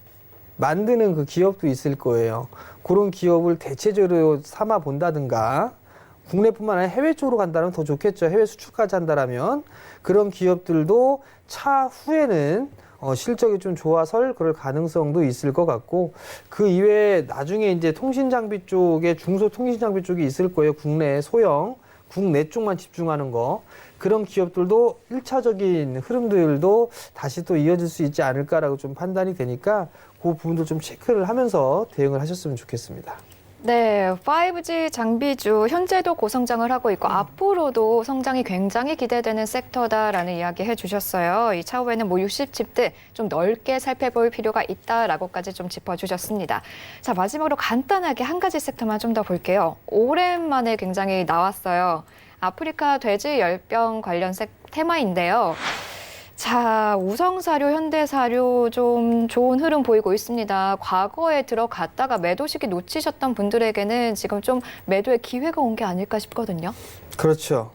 만드는 그 기업도 있을 거예요. 그런 기업을 대체적으로 삼아 본다든가 국내뿐만 아니라 해외 쪽으로 간다면 더 좋겠죠. 해외 수출까지 한다면 그런 기업들도 차후에는 실적이 좀 좋아설 그럴 가능성도 있을 것 같고 그 이외에 나중에 이제 통신장비 쪽에 중소 통신장비 쪽이 있을 거예요. 국내 소형 국내 쪽만 집중하는 거 그런 기업들도 1차적인 흐름들도 다시 또 이어질 수 있지 않을까라고 좀 판단이 되니까 그 부분도 좀 체크를 하면서 대응을 하셨으면 좋겠습니다. 네, 5G 장비주 현재도 고성장을 하고 있고 앞으로도 성장이 굉장히 기대되는 섹터다라는 이야기 해주셨어요. 이 차후에는 60칩들 좀 넓게 살펴볼 필요가 있다라고까지 좀 짚어주셨습니다. 자, 마지막으로 간단하게 한 가지 섹터만 좀 더 볼게요. 오랜만에 굉장히 나왔어요. 아프리카 돼지 열병 관련 테마인데요. 자, 우성사료, 현대사료 좀 좋은 흐름 보이고 있습니다. 과거에 들어갔다가 매도 시기 놓치셨던 분들에게는 지금 좀 매도의 기회가 온 게 아닐까 싶거든요. 그렇죠.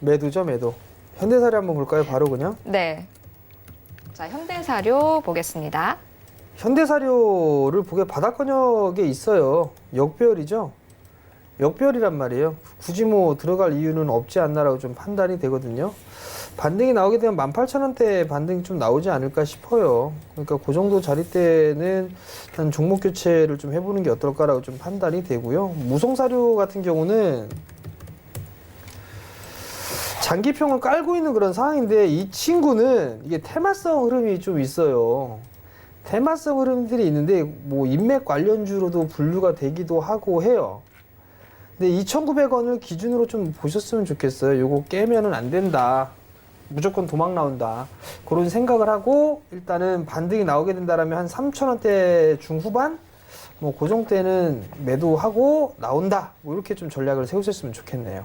매도죠, 매도. 현대사료 한번 볼까요? 바로 그냥? 네. 자, 현대사료 보겠습니다. 현대사료를 보게 바닥권역에 있어요. 역배열이죠. 역배열이란 말이에요. 굳이 뭐 들어갈 이유는 없지 않나라고 좀 판단이 되거든요. 반등이 나오게 되면 18,000원대 반등이 좀 나오지 않을까 싶어요. 그러니까 그 정도 자리 때는 일단 종목 교체를 좀 해보는 게 어떨까라고 좀 판단이 되고요. 무송사료 같은 경우는 장기평을 깔고 있는 그런 상황인데 이 친구는 이게 테마성 흐름이 좀 있어요. 테마성 흐름들이 있는데 뭐 인맥 관련주로도 분류가 되기도 하고 해요. 근데 2,900원을 기준으로 좀 보셨으면 좋겠어요. 요거 깨면은 안 된다. 무조건 도망 나온다. 그런 생각을 하고 일단은 반등이 나오게 된다라면 한 3,000원대 중후반 뭐 고정 때는 매도하고 나온다. 뭐 이렇게 좀 전략을 세우셨으면 좋겠네요.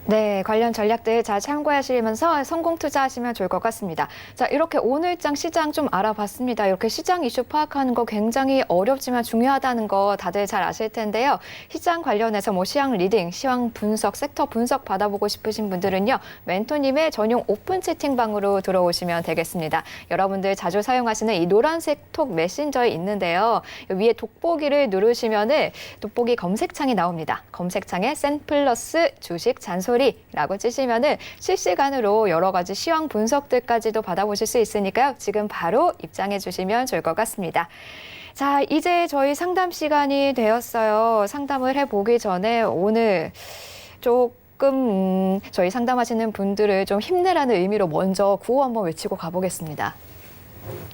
네, 관련 전략들 잘 참고하시면서 성공 투자하시면 좋을 것 같습니다. 자, 이렇게 오늘장 시장 좀 알아봤습니다. 이렇게 시장 이슈 파악하는 거 굉장히 어렵지만 중요하다는 거 다들 잘 아실 텐데요. 시장 관련해서 뭐 시황 리딩, 시황 분석, 섹터 분석 받아보고 싶으신 분들은요. 멘토님의 전용 오픈 채팅방으로 들어오시면 되겠습니다. 여러분들 자주 사용하시는 이 노란색 톡 메신저에 있는데요. 위에 돋보기를 누르시면은 돋보기 검색창이 나옵니다. 검색창에 센플러스 주식 잔소리 라고 치시면은 실시간으로 여러 가지 시황 분석들까지도 받아보실 수 있으니까요. 지금 바로 입장해 주시면 좋을 것 같습니다. 자, 이제 저희 상담 시간이 되었어요. 상담을 해보기 전에 오늘 조금 저희 상담하시는 분들을 좀 힘내라는 의미로 먼저 구호 한번 외치고 가보겠습니다.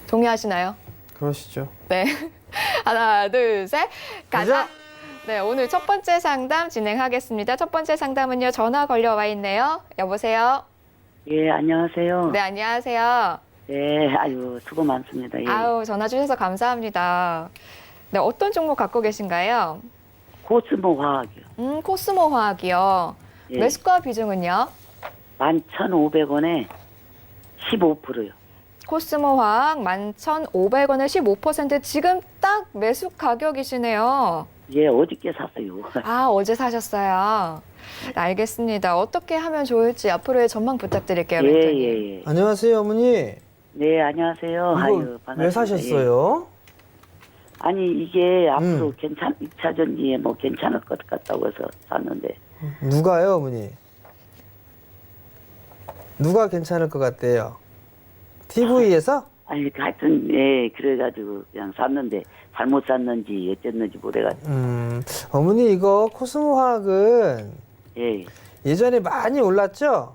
동의하시나요? 그러시죠. 네. 하나, 둘, 셋. 가자! 네, 오늘 첫 번째 상담 진행하겠습니다. 첫 번째 상담은요, 전화 걸려와 있네요. 여보세요? 예, 안녕하세요. 네, 안녕하세요. 네, 아유, 수고 많습니다. 예. 아우, 전화 주셔서 감사합니다. 네, 어떤 종목 갖고 계신가요? 코스모 화학이요. 코스모 화학이요. 예. 매수가 비중은요? 11,500원에 15%요. 코스모 화학 11,500원에 15% 지금 딱 매수 가격이시네요. 예, 어저께 샀어요. 아, 어제 사셨어요. 네, 알겠습니다. 어떻게 하면 좋을지 앞으로의 전망 부탁드릴게요. 예, 멘토님. 예, 예. 안녕하세요, 어머니. 네, 안녕하세요. 아유, 이거 반갑습니다. 왜 사셨어요? 예. 아니, 이게 앞으로 2차 전지에 뭐 괜찮을 것 같다고 해서 샀는데. 누가요, 어머니? 누가 괜찮을 것 같대요? TV에서? 아니, 하여튼, 예, 그래가지고 그냥 샀는데 잘못 샀는지 어쨌는지 모르겠어요. 어머니 이거 코스모 화학은 예, 예전에 많이 올랐죠?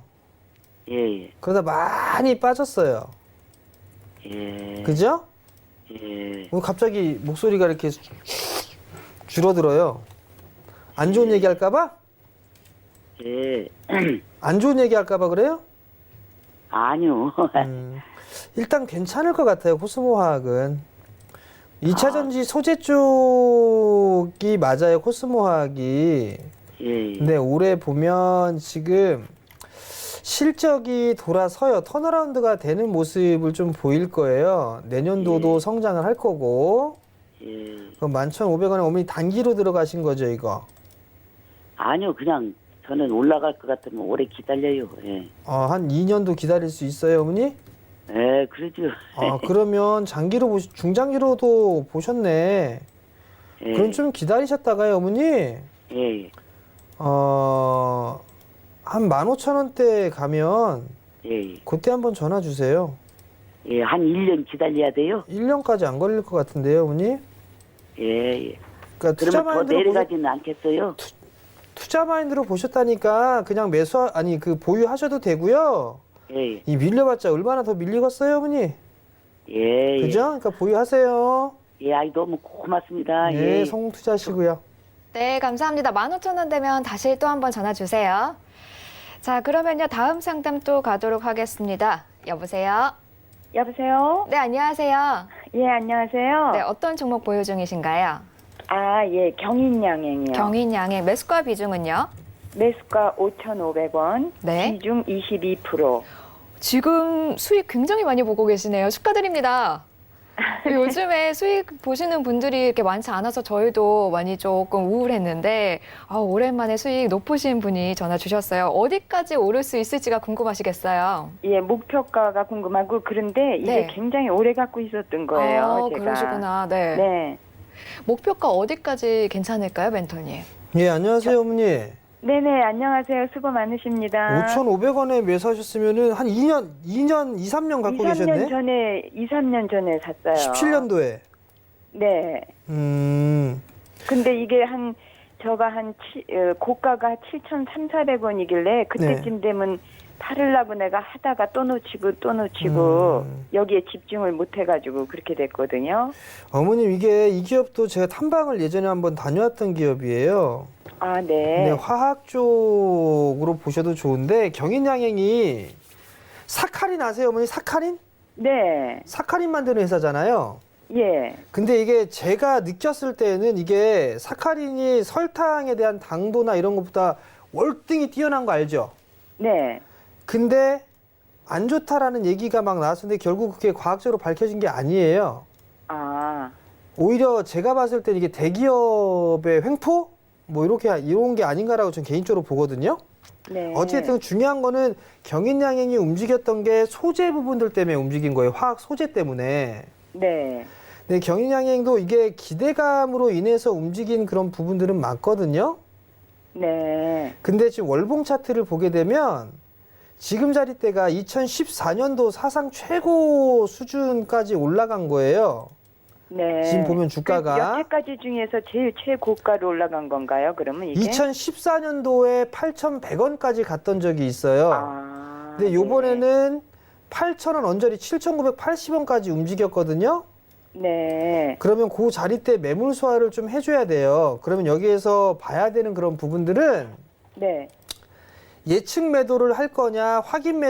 예, 예. 그러다 많이 빠졌어요. 예. 그죠? 예. 오늘 갑자기 목소리가 이렇게 줄어들어요. 안 좋은 얘기 할까봐? 예. 안 좋은 얘기 할까봐 그래요? 아니요. 일단 괜찮을 것 같아요, 코스모 화학은. 2차 전지 소재 쪽이 맞아요, 코스모 화학이. 예. 근데 올해 보면 지금 실적이 돌아서요. 턴어라운드가 되는 모습을 좀 보일 거예요. 내년도도 예. 성장을 할 거고. 예. 그럼 11,500원에 어머니 단기로 들어가신 거죠, 이거? 아니요, 그냥 저는 올라갈 것 같으면 오래 기다려요. 예. 한 2년도 기다릴 수 있어요, 어머니? 예, 그러죠. 그러면 장기로 중장기로도 보셨네. 예. 그럼 좀 기다리셨다가요, 어머니? 예. 한 15,000원대 가면 예. 그때 한번 전화 주세요. 예, 한 1년 기다려야 돼요. 1년까지 안 걸릴 것 같은데요, 어머니? 예, 예. 그러니까 투자 그러면 더 마인드로 내려가지는 않겠어요? 투자 마인드로 보셨다니까 그냥 보유하셔도 되고요. 예. 이 밀려봤자 얼마나 더 밀리겠어요, 어머니? 예. 그죠? 그러니까 보유하세요. 예, 아이 너무 고맙습니다. 네, 예. 성공 투자하시고요. 네, 감사합니다. 15,000원 되면 다시 또 한번 전화 주세요. 자, 그러면요. 다음 상담 또 가도록 하겠습니다. 여보세요? 여보세요? 네, 안녕하세요. 예, 안녕하세요. 네, 어떤 종목 보유 중이신가요? 아, 예, 경인양행이요. 경인양행 매수가 비중은요? 매수가 5,500원, 네. 비중 22%. 지금 수익 굉장히 많이 보고 계시네요. 축하드립니다. 요즘에 수익 보시는 분들이 이렇게 많지 않아서 저희도 많이 조금 우울했는데 오랜만에 수익 높으신 분이 전화 주셨어요. 어디까지 오를 수 있을지가 궁금하시겠어요. 예, 목표가가 궁금하고 그런데 이게 네. 굉장히 오래 갖고 있었던 거예요, 제가. 그러시구나. 네. 네. 목표가 어디까지 괜찮을까요, 멘토님? 예, 안녕하세요, 어머니. 네네, 안녕하세요. 수고 많으십니다. 5,500원에 매수하셨으면은 한 2, 3년 갖고 2-3년 전에 샀어요. 17년도에. 네. 근데 이게 고가가 7,300-400원이길래 그때쯤 되면 팔으려고 내가 하다가 또 놓치고 여기에 집중을 못 해가지고 그렇게 됐거든요. 어머님, 이 기업도 제가 탐방을 예전에 한번 다녀왔던 기업이에요. 아, 네. 네, 화학 쪽으로 보셔도 좋은데 경인양행이 사카린 아세요, 어머니? 사카린? 네. 사카린 만드는 회사잖아요. 예. 근데 이게 제가 느꼈을 때는 이게 사카린이 설탕에 대한 당도나 이런 것보다 월등히 뛰어난 거 알죠? 네. 근데 안 좋다라는 얘기가 막 나왔었는데 결국 그게 과학적으로 밝혀진 게 아니에요. 아, 오히려 제가 봤을 때 이게 대기업의 횡포? 뭐 이렇게 이런 게 아닌가라고 저는 개인적으로 보거든요. 네. 어쨌든 중요한 거는 경인양행이 움직였던 게 소재 부분들 때문에 움직인 거예요. 화학 소재 때문에. 네. 네, 경인양행도 이게 기대감으로 인해서 움직인 그런 부분들은 많거든요. 네. 근데 지금 월봉 차트를 보게 되면 지금 자리대가 2014년도 사상 최고 수준까지 올라간 거예요. 네. 지금 보면 주가가 그 여태까지 중에서 제일 최고가로 올라간 건가요? 그러면 이게? 2014년도에 8,100원까지 갔던 적이 있어요. 아. 근데 요번에는 8,000원 언저리 7,980원까지 움직였거든요. 네. 그러면 그 자리대 매물 소화를 좀 해줘야 돼요. 그러면 여기에서 봐야 되는 그런 부분들은 네. 예측 매도를 할 거냐, 확인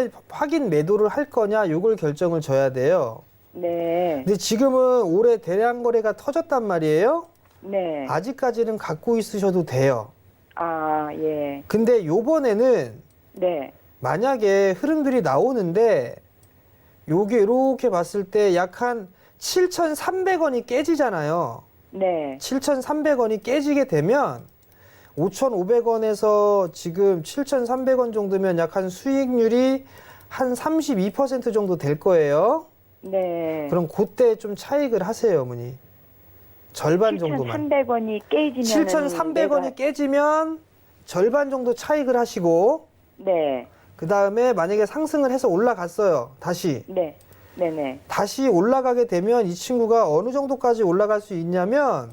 매도를 할 거냐, 요걸 결정을 줘야 돼요. 네. 근데 지금은 올해 대량 거래가 터졌단 말이에요. 네. 아직까지는 갖고 있으셔도 돼요. 아, 예. 근데 요번에는 네. 만약에 흐름들이 나오는데 요게 이렇게 봤을 때 약 한 7,300원이 깨지잖아요. 네. 7,300원이 깨지게 되면 5,500원에서 지금 7,300원 정도면 약 한 수익률이 한 32% 정도 될 거예요. 네. 그럼 그때 좀 차익을 하세요, 어머니. 절반 정도만. 7,300원이 깨지면 7,300원이 깨지면 절반 정도 차익을 하시고 네. 그 다음에 만약에 상승을 해서 올라갔어요. 다시. 네. 네네. 다시 올라가게 되면 이 친구가 어느 정도까지 올라갈 수 있냐면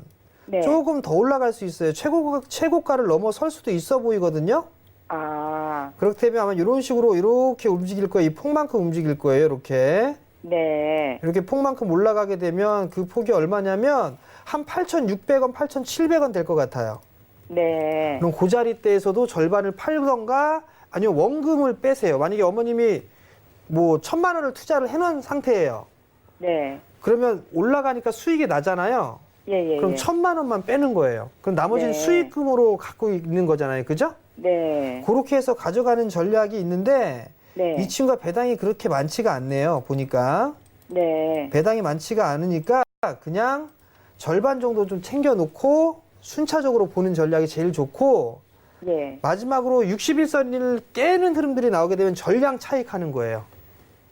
네. 조금 더 올라갈 수 있어요. 최고가를 넘어설 수도 있어 보이거든요. 아, 그렇다면 아마 이런 식으로 이렇게 움직일 거예요. 이 폭만큼 움직일 거예요. 이렇게. 네. 이렇게 폭만큼 올라가게 되면 그 폭이 얼마냐면 한 8,600원, 8,700원 될 것 같아요. 네. 그럼 그 자리대에서도 절반을 팔던가 아니면 원금을 빼세요. 만약에 어머님이 뭐 1,000만 원을 투자를 해놓은 상태예요. 네. 그러면 올라가니까 수익이 나잖아요. 예, 예. 그럼 예. 1,000만 원만 빼는 거예요. 그럼 나머지는 네. 수익금으로 갖고 있는 거잖아요. 그죠? 네. 그렇게 해서 가져가는 전략이 있는데 네. 이 친구가 배당이 그렇게 많지가 않네요. 보니까. 네. 배당이 많지가 않으니까 그냥 절반 정도 좀 챙겨놓고 순차적으로 보는 전략이 제일 좋고 예. 마지막으로 61선을 깨는 흐름들이 나오게 되면 전량 차익하는 거예요.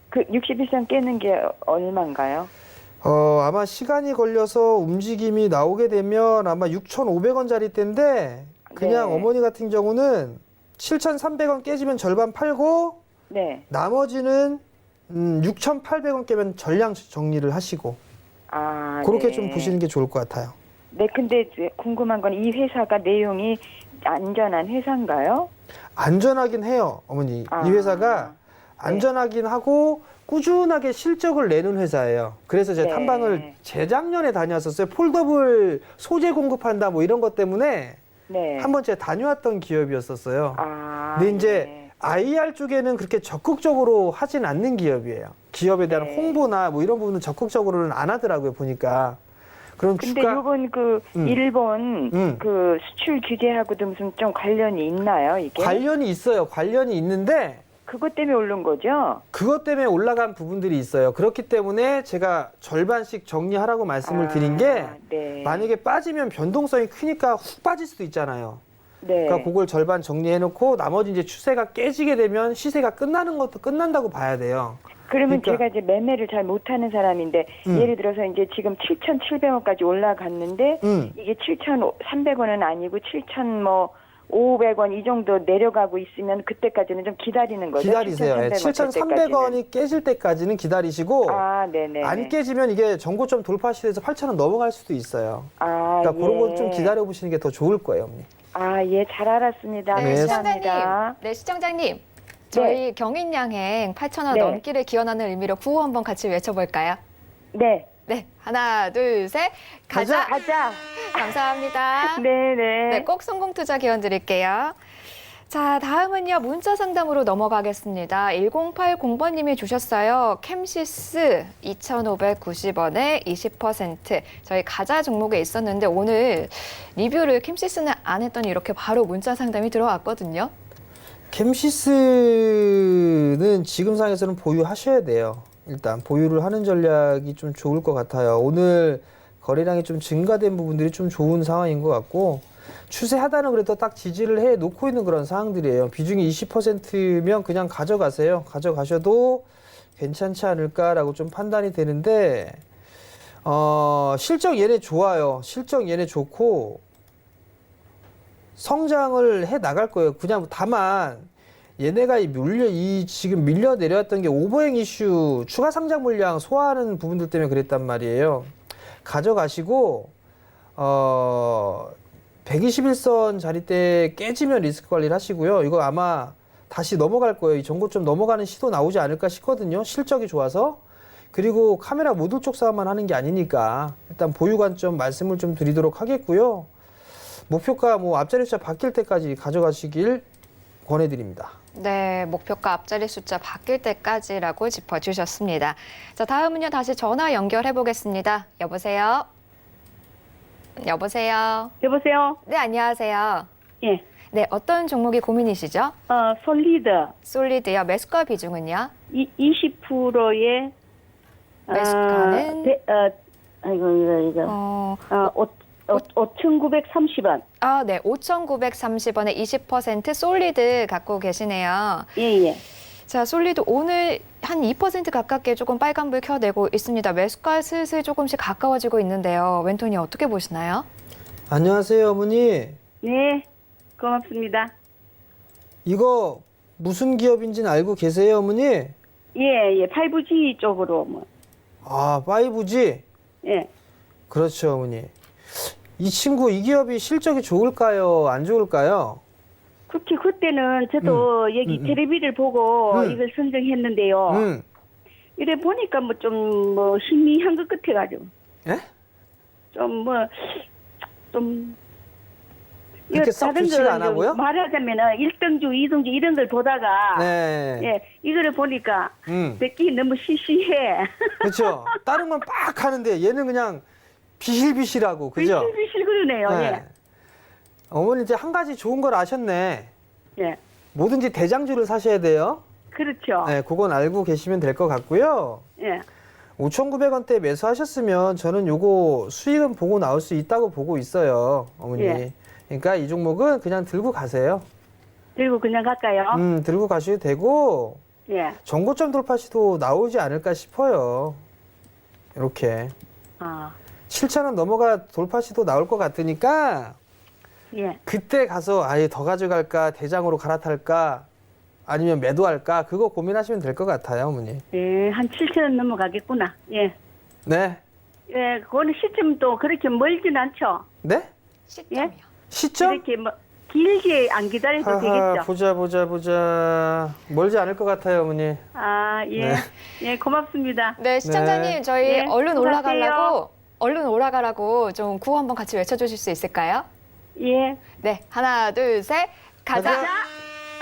그 61선 깨는 게 얼마인가요? 아마 시간이 걸려서 움직임이 나오게 되면 아마 6,500원짜리 때인데 그냥 네. 어머니 같은 경우는 7,300원 깨지면 절반 팔고 네. 나머지는 6,800원 깨면 전량 정리를 하시고 아, 그렇게 네. 좀 보시는 게 좋을 것 같아요. 네, 근데 이제 궁금한 건 이 회사가 내용이 안전한 회사인가요? 안전하긴 해요, 어머니. 아, 이 회사가 안전하긴 하고 꾸준하게 실적을 내는 회사예요. 그래서 제가 네. 탐방을 재작년에 다녀왔었어요. 폴더블 소재 공급한다 뭐 이런 것 때문에 네. 한 번째 다녀왔던 기업이었었어요. 아, 근데 이제 네. IR 쪽에는 그렇게 적극적으로 하진 않는 기업이에요. 기업에 대한 네. 홍보나 뭐 이런 부분은 적극적으로는 안 하더라고요, 보니까. 그럼 근데 주가 요번 그 음. 일본 음. 그 수출 규제하고도 무슨 좀 관련이 있나요, 이게? 관련이 있어요. 관련이 있는데 그것 때문에 오른 거죠? 그것 때문에 올라간 부분들이 있어요. 그렇기 때문에 제가 절반씩 정리하라고 말씀을 드린 게 네. 만약에 빠지면 변동성이 크니까 훅 빠질 수도 있잖아요. 네. 그러니까 그걸 절반 정리해놓고 나머지 이제 추세가 깨지게 되면 시세가 끝나는 것도 끝난다고 봐야 돼요. 그러면 그러니까- 제가 이제 매매를 잘 못하는 사람인데 예를 들어서 이제 지금 7,700원까지 올라갔는데 이게 7,300원은 아니고 7,500원 이 정도 내려가고 있으면 그때까지는 좀 기다리는 거죠. 기다리세요. 7,300원 7,300원이 깨질 때까지는 기다리시고 아, 네네. 안 깨지면 이게 정고점 돌파 시대에서 8,000원 넘어갈 수도 있어요. 아, 그러니까 그런 예. 거 좀 기다려 보시는 게 더 좋을 거예요, 어머니. 아, 예, 잘 알았습니다. 네, 감사합니다. 시청자님. 저희 경인양행 8,000원 네. 넘기를 기원하는 의미로 구호 한번 같이 외쳐볼까요? 네. 네, 하나, 둘, 셋, 가자. 가자. 감사합니다. 네네. 네, 꼭 성공 투자 기원 드릴게요. 자, 다음은요. 문자 상담으로 넘어가겠습니다. 1080번님이 주셨어요. 캠시스 2,590원에 20%. 저희 가자 종목에 있었는데 오늘 리뷰를 캠시스는 안 했더니 이렇게 바로 문자 상담이 들어왔거든요. 캠시스는 지금 상황에서는 보유하셔야 돼요. 일단 보유를 하는 전략이 좀 좋을 것 같아요. 오늘 거래량이 좀 증가된 부분들이 좀 좋은 상황인 것 같고 추세하다는 그래도 딱 지지를 해 놓고 있는 그런 상황들이에요. 비중이 20%면 그냥 가져가세요. 가져가셔도 괜찮지 않을까라고 좀 판단이 되는데 실적 얘네 좋아요. 실적 얘네 좋고 성장을 해 나갈 거예요. 그냥 다만 얘네가 지금 밀려 내려왔던 게 오버행 이슈, 추가 상장 물량 소화하는 부분들 때문에 그랬단 말이에요. 가져가시고 121선 자리 때 깨지면 리스크 관리를 하시고요. 이거 아마 다시 넘어갈 거예요. 이 전고점 넘어가는 시도 나오지 않을까 싶거든요. 실적이 좋아서. 그리고 카메라 모듈 쪽 싸움만 하는 게 아니니까 일단 보유 관점 말씀을 좀 드리도록 하겠고요. 목표가 앞자리 숫자 바뀔 때까지 가져가시길 권해드립니다. 네, 목표가 앞자리 숫자 바뀔 때까지라고 짚어주셨습니다. 자, 다음은요. 다시 전화 연결해 보겠습니다. 여보세요? 여보세요? 여보세요? 네, 안녕하세요. 예. 네, 어떤 종목이 고민이시죠? 솔리드. 솔리드요. 매수가 비중은요? 20%의 매수가는? 이거. 5,930원. 아, 네. 5,930원에 20% 솔리드 갖고 계시네요. 예. 자, 솔리드 오늘 한 2% 가깝게 조금 빨간불 켜내고 있습니다. 매수가 슬슬 조금씩 가까워지고 있는데요. 웬톤이 어떻게 보시나요? 안녕하세요, 어머니. 네. 고맙습니다. 이거 무슨 기업인지는 알고 계세요, 어머니? 예. 5G 쪽으로 뭐. 아, 5G? 예. 그렇죠, 어머니. 이 기업이 실적이 좋을까요? 안 좋을까요? 그때는 저도 여기 텔레비를 보고 이걸 선정했는데요. 이래 보니까 좀 희미한 것 같아가지고. 예? 그렇게 썩 좋지가 안 하고요? 말하자면 1등주, 2등주 이런 걸 보다가 네. 예, 이거를 보니까 뵙기 너무 시시해. 그렇죠. 다른 건 빡 하는데 얘는 그냥 비실비실하고, 그죠? 비실비실 그러네요. 네. 어머니 이제 한 가지 좋은 걸 아셨네. 예. 뭐든지 대장주를 사셔야 돼요. 그렇죠. 네, 그건 알고 계시면 될 것 같고요. 예. 5,900원대 매수하셨으면 저는 요거 수익은 보고 나올 수 있다고 보고 있어요, 어머니. 예. 그러니까 이 종목은 그냥 들고 가세요. 들고 그냥 갈까요? 들고 가셔도 되고 예. 전고점 돌파 시도 나오지 않을까 싶어요. 이렇게. 아. 7,000원 넘어가 돌파 시도 나올 것 같으니까 예. 그때 가서 아예 더 가져갈까, 대장으로 갈아탈까, 아니면 매도할까, 그거 고민하시면 될 것 같아요, 어머니. 예, 한 7,000원 넘어가겠구나. 예. 네. 예, 그거는 시점도 그렇게 멀진 않죠. 네? 시점이요. 시점? 이렇게 길게 안 기다려도 되겠죠. 보자. 멀지 않을 것 같아요, 어머니. 아, 예. 네. 예, 고맙습니다. 네, 시청자님 네. 저희 예, 얼른 수고하세요. 올라가라고 좀 구호 한번 같이 외쳐주실 수 있을까요? 예. 네, 하나, 둘, 셋, 가자.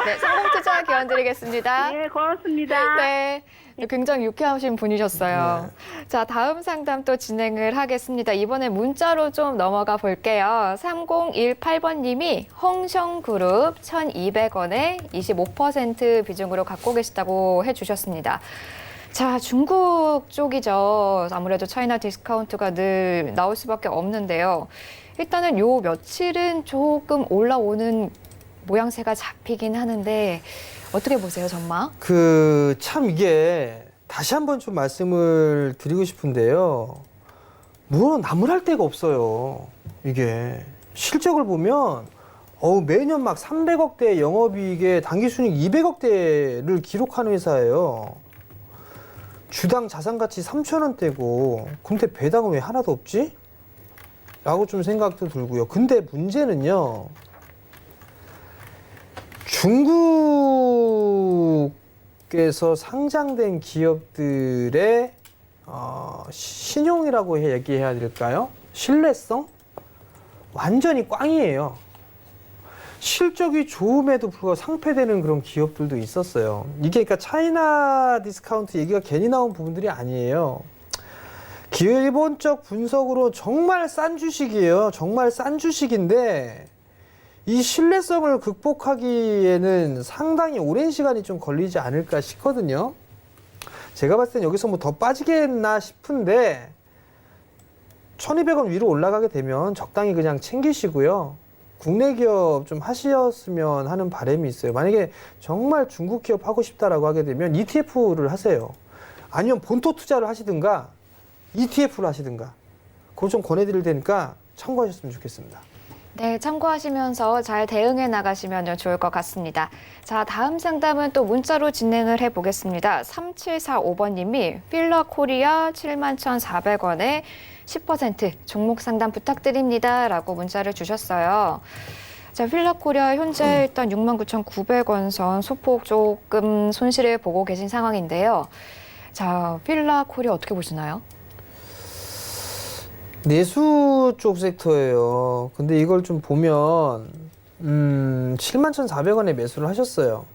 네, 성공투자 기원 드리겠습니다. 예, 고맙습니다. 네, 굉장히 유쾌하신 분이셨어요. 자, 다음 상담 또 진행을 하겠습니다. 이번에 문자로 좀 넘어가 볼게요. 3018번님이 홍성그룹 1,200원에 25% 비중으로 갖고 계시다고 해주셨습니다. 자, 중국 쪽이죠. 아무래도 차이나 디스카운트가 늘 나올 수밖에 없는데요. 일단은 요 며칠은 조금 올라오는 모양새가 잡히긴 하는데 어떻게 보세요, 전망? 참 이게 다시 한번 좀 말씀을 드리고 싶은데요. 나무랄 데가 없어요. 이게 실적을 보면 매년 막 300억대 영업이익에 당기순이익 200억대를 기록하는 회사예요. 주당 자산가치 3,000원대고 근데 배당은 왜 하나도 없지? 라고 좀 생각도 들고요. 근데 문제는요. 중국에서 상장된 기업들의 신용이라고 얘기해야 될까요? 신뢰성? 완전히 꽝이에요. 실적이 좋음에도 불구하고 상폐되는 그런 기업들도 있었어요. 이게 그러니까 차이나 디스카운트 얘기가 괜히 나온 부분들이 아니에요. 기본적 분석으로 정말 싼 주식이에요. 정말 싼 주식인데 이 신뢰성을 극복하기에는 상당히 오랜 시간이 좀 걸리지 않을까 싶거든요. 제가 봤을 땐 여기서 뭐 더 빠지겠나 싶은데 1200원 위로 올라가게 되면 적당히 그냥 챙기시고요. 국내 기업 좀 하셨으면 하는 바람이 있어요. 만약에 정말 중국 기업 하고 싶다라고 하게 되면 ETF를 하세요. 아니면 본토 투자를 하시든가 ETF를 하시든가. 그거 좀 권해드릴 테니까 참고하셨으면 좋겠습니다. 네, 참고하시면서 잘 대응해 나가시면 좋을 것 같습니다. 자, 다음 상담은 또 문자로 진행을 해보겠습니다. 3745번님이 필라 코리아 71,400원에 10% 종목 상담 부탁드립니다. 라고 문자를 주셨어요. 자, 필라 코리아 현재 일단 69,900원 선 소폭 조금 손실을 보고 계신 상황인데요. 자, 필라 코리아 어떻게 보시나요? 내수 쪽 섹터예요. 근데 이걸 좀 보면 71,400원에 매수를 하셨어요.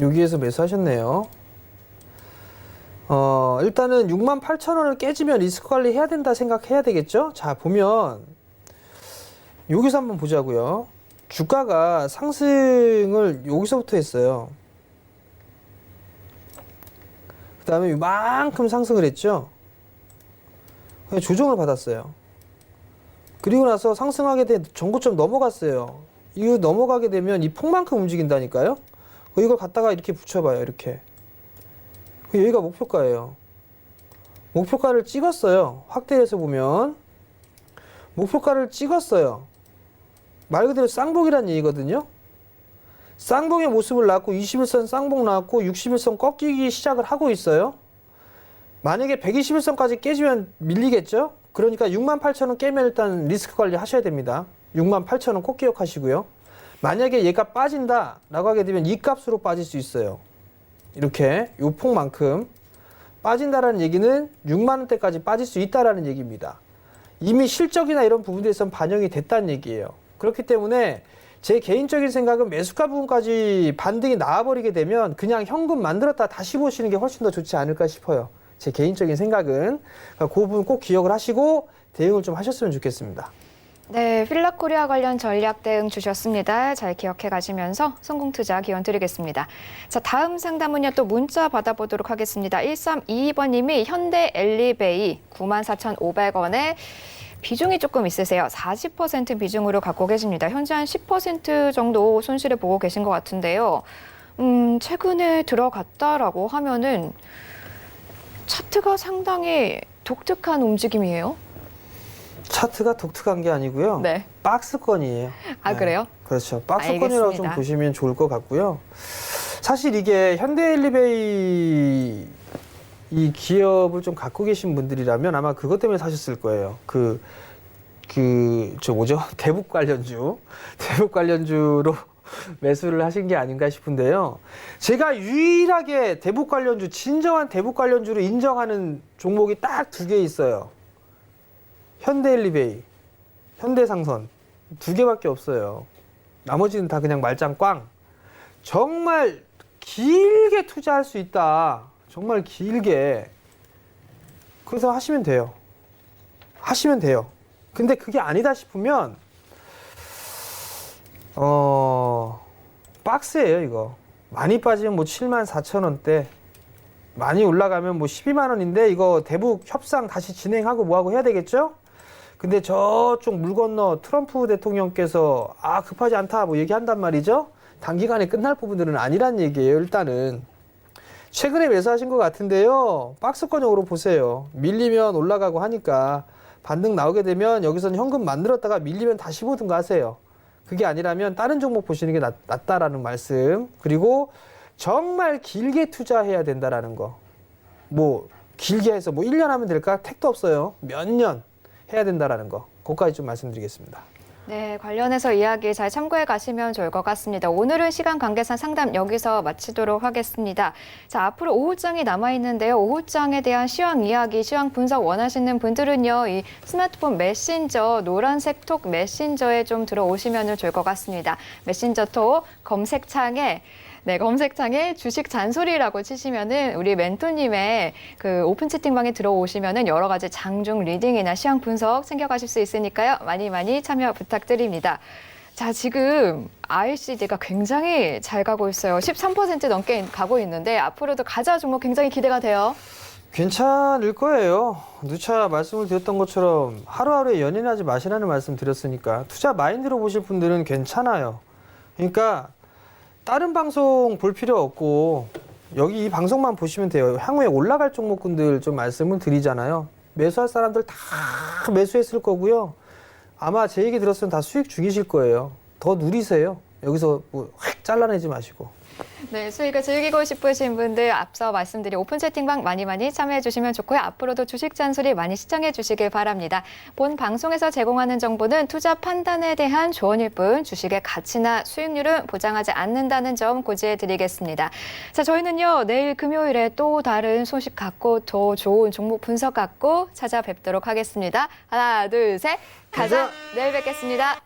여기에서 매수하셨네요. 일단은 68,000원을 깨지면 리스크 관리 해야 된다 생각해야 되겠죠? 자, 보면 여기서 한번 보자고요. 주가가 상승을 여기서부터 했어요. 그 다음에 이만큼 상승을 했죠? 조정을 받았어요. 그리고 나서 상승하게 돼 전고점 넘어갔어요. 이거 넘어가게 되면 이 폭만큼 움직인다니까요. 이걸 갖다가 이렇게 붙여봐요. 이렇게. 여기가 목표가예요. 목표가를 찍었어요. 확대해서 보면 목표가를 찍었어요. 말 그대로 쌍봉이란 얘기거든요. 쌍봉의 모습을 낳고 21선 쌍봉 나왔고 61선 꺾이기 시작을 하고 있어요. 만약에 121선까지 깨지면 밀리겠죠? 그러니까 68,000원 깨면 일단 리스크 관리 하셔야 됩니다. 68,000원 꼭 기억하시고요. 만약에 얘가 빠진다라고 하게 되면 이 값으로 빠질 수 있어요. 이렇게 요 폭만큼 빠진다라는 얘기는 6만 원대까지 빠질 수 있다라는 얘기입니다. 이미 실적이나 이런 부분에선 반영이 됐다는 얘기예요. 그렇기 때문에 제 개인적인 생각은 매수가 부분까지 반등이 나와버리게 되면 그냥 현금 만들었다 다시 보시는 게 훨씬 더 좋지 않을까 싶어요. 제 개인적인 생각은. 그 부분 꼭 기억을 하시고 대응을 좀 하셨으면 좋겠습니다. 네, 필라코리아 관련 전략 대응 주셨습니다. 잘 기억해 가시면서 성공 투자 기원 드리겠습니다. 자, 다음 상담은요, 또 문자 받아보도록 하겠습니다. 1322번님이 현대 엘리베이 94,500원에 비중이 조금 있으세요. 40% 비중으로 갖고 계십니다. 현재 한 10% 정도 손실을 보고 계신 것 같은데요. 최근에 들어갔다라고 하면은 차트가 상당히 독특한 움직임이에요. 차트가 독특한 게 아니고요. 네. 박스권이에요. 아, 그래요? 그렇죠. 박스권이라고 알겠습니다. 좀 보시면 좋을 것 같고요. 사실 이게 현대엘리베이 이 기업을 좀 갖고 계신 분들이라면 아마 그것 때문에 사셨을 거예요. 저 뭐죠? 대북 관련주로 매수를 하신 게 아닌가 싶은데요. 제가 유일하게 대북 관련주, 진정한 대북 관련주로 인정하는 종목이 딱 2개 있어요. 현대엘리베이, 현대상선 2개밖에 없어요. 나머지는 다 그냥 말짱 꽝. 정말 길게 투자할 수 있다. 정말 길게. 그래서 하시면 돼요. 근데 그게 아니다 싶으면 박스예요, 이거. 많이 빠지면 뭐 74,000원대, 많이 올라가면 뭐 12만 원인데 이거 대북 협상 다시 진행하고 뭐하고 해야 되겠죠? 근데 저쪽 물 건너 트럼프 대통령께서 급하지 않다 뭐 얘기한단 말이죠? 단기간에 끝날 부분들은 아니란 얘기예요, 일단은. 최근에 매수하신 것 같은데요. 박스권형으로 보세요. 밀리면 올라가고 하니까 반등 나오게 되면 여기서는 현금 만들었다가 밀리면 다시 보든가 하세요. 그게 아니라면 다른 종목 보시는 게 낫다라는 말씀. 그리고 정말 길게 투자해야 된다라는 거. 뭐 길게 해서 뭐 1년 하면 될까? 택도 없어요. 몇 년 해야 된다라는 거. 그것까지 좀 말씀드리겠습니다. 네, 관련해서 이야기 잘 참고해 가시면 좋을 것 같습니다. 오늘은 시간 관계상 상담 여기서 마치도록 하겠습니다. 자, 앞으로 오후장이 남아있는데요. 오후장에 대한 시황 이야기, 시황 분석 원하시는 분들은요. 이 스마트폰 메신저, 노란색 톡 메신저에 좀 들어오시면 좋을 것 같습니다. 메신저 톡 검색창에 주식 잔소리라고 치시면은 우리 멘토님의 그 오픈 채팅방에 들어오시면은 여러 가지 장중 리딩이나 시황 분석 챙겨가실 수 있으니까요. 많이 참여 부탁드립니다. 자, 지금 ICD가 굉장히 잘 가고 있어요. 13% 넘게 가고 있는데 앞으로도 가자 종목 굉장히 기대가 돼요. 괜찮을 거예요. 누차 말씀을 드렸던 것처럼 하루하루에 연연하지 마시라는 말씀 드렸으니까 투자 마인드로 보실 분들은 괜찮아요. 그러니까 다른 방송 볼 필요 없고 여기 이 방송만 보시면 돼요. 향후에 올라갈 종목군들 좀 말씀을 드리잖아요. 매수할 사람들 다 매수했을 거고요. 아마 제 얘기 들었으면 다 수익 중이실 거예요. 더 누리세요. 여기서 뭐 확 잘라내지 마시고. 네, 수익을 즐기고 싶으신 분들 앞서 말씀드린 오픈 채팅방 많이 참여해 주시면 좋고요. 앞으로도 주식 잔소리 많이 시청해 주시길 바랍니다. 본 방송에서 제공하는 정보는 투자 판단에 대한 조언일 뿐 주식의 가치나 수익률은 보장하지 않는다는 점 고지해 드리겠습니다. 자, 저희는요, 내일 금요일에 또 다른 소식 갖고 더 좋은 종목 분석 갖고 찾아뵙도록 하겠습니다. 하나, 둘, 셋. 가자. 내일 뵙겠습니다.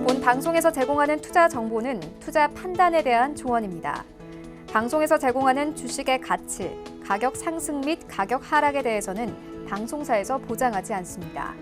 본 방송에서 제공하는 투자 정보는 투자 판단에 대한 조언입니다. 방송에서 제공하는 주식의 가치, 가격 상승 및 가격 하락에 대해서는 방송사에서 보장하지 않습니다.